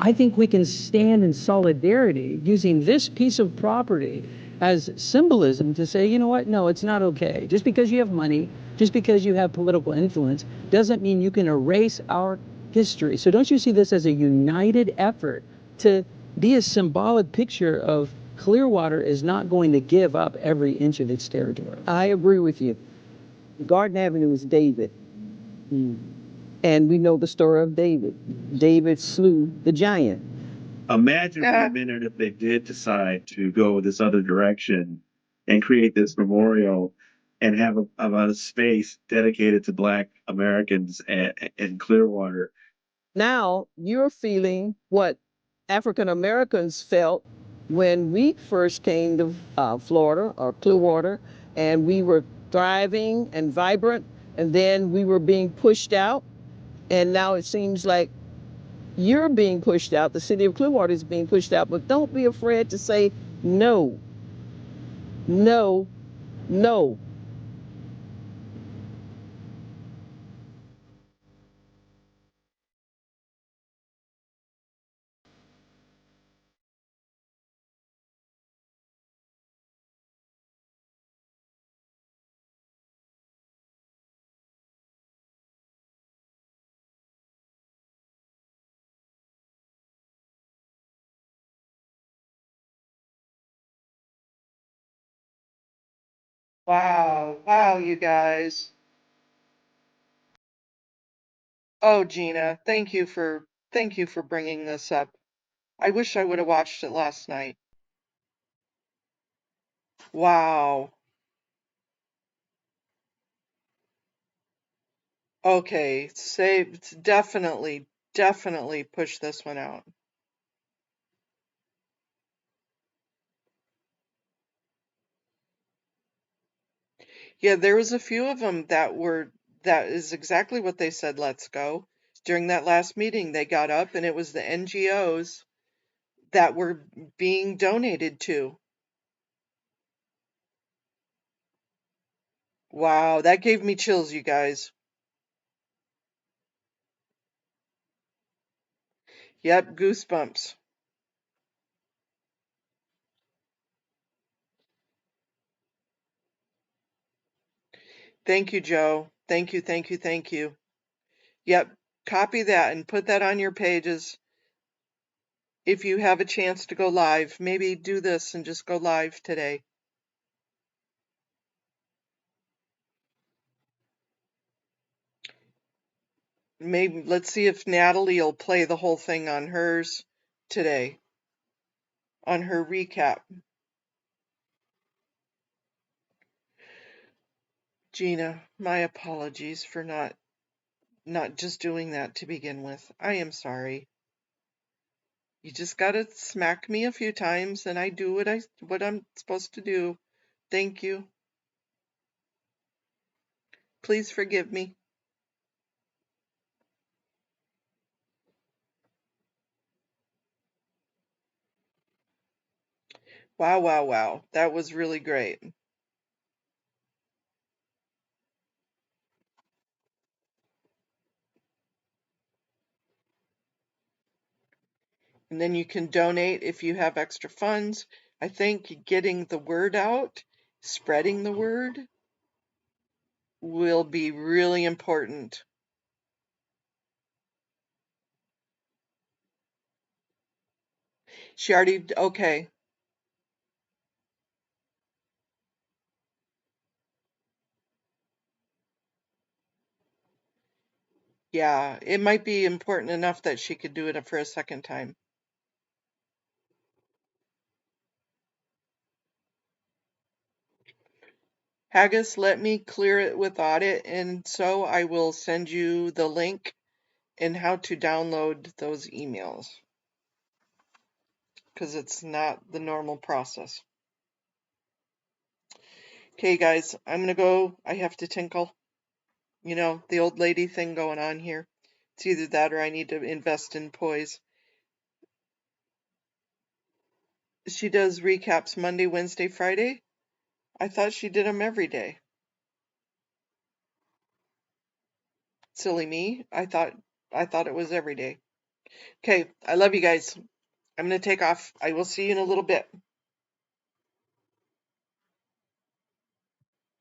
Speaker 5: I think we can stand in solidarity using this piece of property as symbolism to say, you know what, no, it's not okay. Just because you have money, just because you have political influence, doesn't mean you can erase our history. So don't you see this as a united effort to be a symbolic picture of Clearwater is not going to give up every inch of its territory?
Speaker 10: I agree with you. Garden Avenue is David. And we know the story of David. David slew the giant.
Speaker 13: Imagine for a minute if they did decide to go this other direction and create this memorial and have a space dedicated to Black Americans in Clearwater.
Speaker 10: Now you're feeling what African Americans felt when we first came to Florida or Clearwater, and we were thriving and vibrant, and then we were being pushed out, and now it seems like you're being pushed out. The city of Clearwater is being pushed out, but don't be afraid to say no, no, no.
Speaker 1: Wow, wow, you guys. Oh, Gina, thank you for bringing this up. I wish I would have watched it last night. Wow. Okay, definitely, definitely push this one out. Yeah, there was a few of them that is exactly what they said, let's go. During that last meeting, they got up and it was the NGOs that were being donated to. Wow, that gave me chills, you guys. Yep, goosebumps. Thank you, Joe. Thank you, thank you, thank you. Yep, copy that and put that on your pages. If you have a chance to go live, maybe do this and just go live today. Maybe let's see if Natalie will play the whole thing on hers today, on her recap. Gina, my apologies for not just doing that to begin with. I am sorry. You just gotta smack me a few times and I do what I'm supposed to do. Thank you. Please forgive me. Wow, wow, wow. That was really great. And then you can donate if you have extra funds. I think getting the word out, spreading the word, will be really important. She already, okay. Yeah, it might be important enough that she could do it for a second time. Haggis, let me clear it with audit, and so I will send you the link and how to download those emails, because it's not the normal process. Okay, guys, I'm gonna go. I have to tinkle. You know, the old lady thing going on here. It's either that or I need to invest in poise. She does recaps Monday, Wednesday, Friday. I thought she did them every day. Silly me. I thought it was every day. Okay, I love you guys. I'm gonna take off. I will see you in a little bit.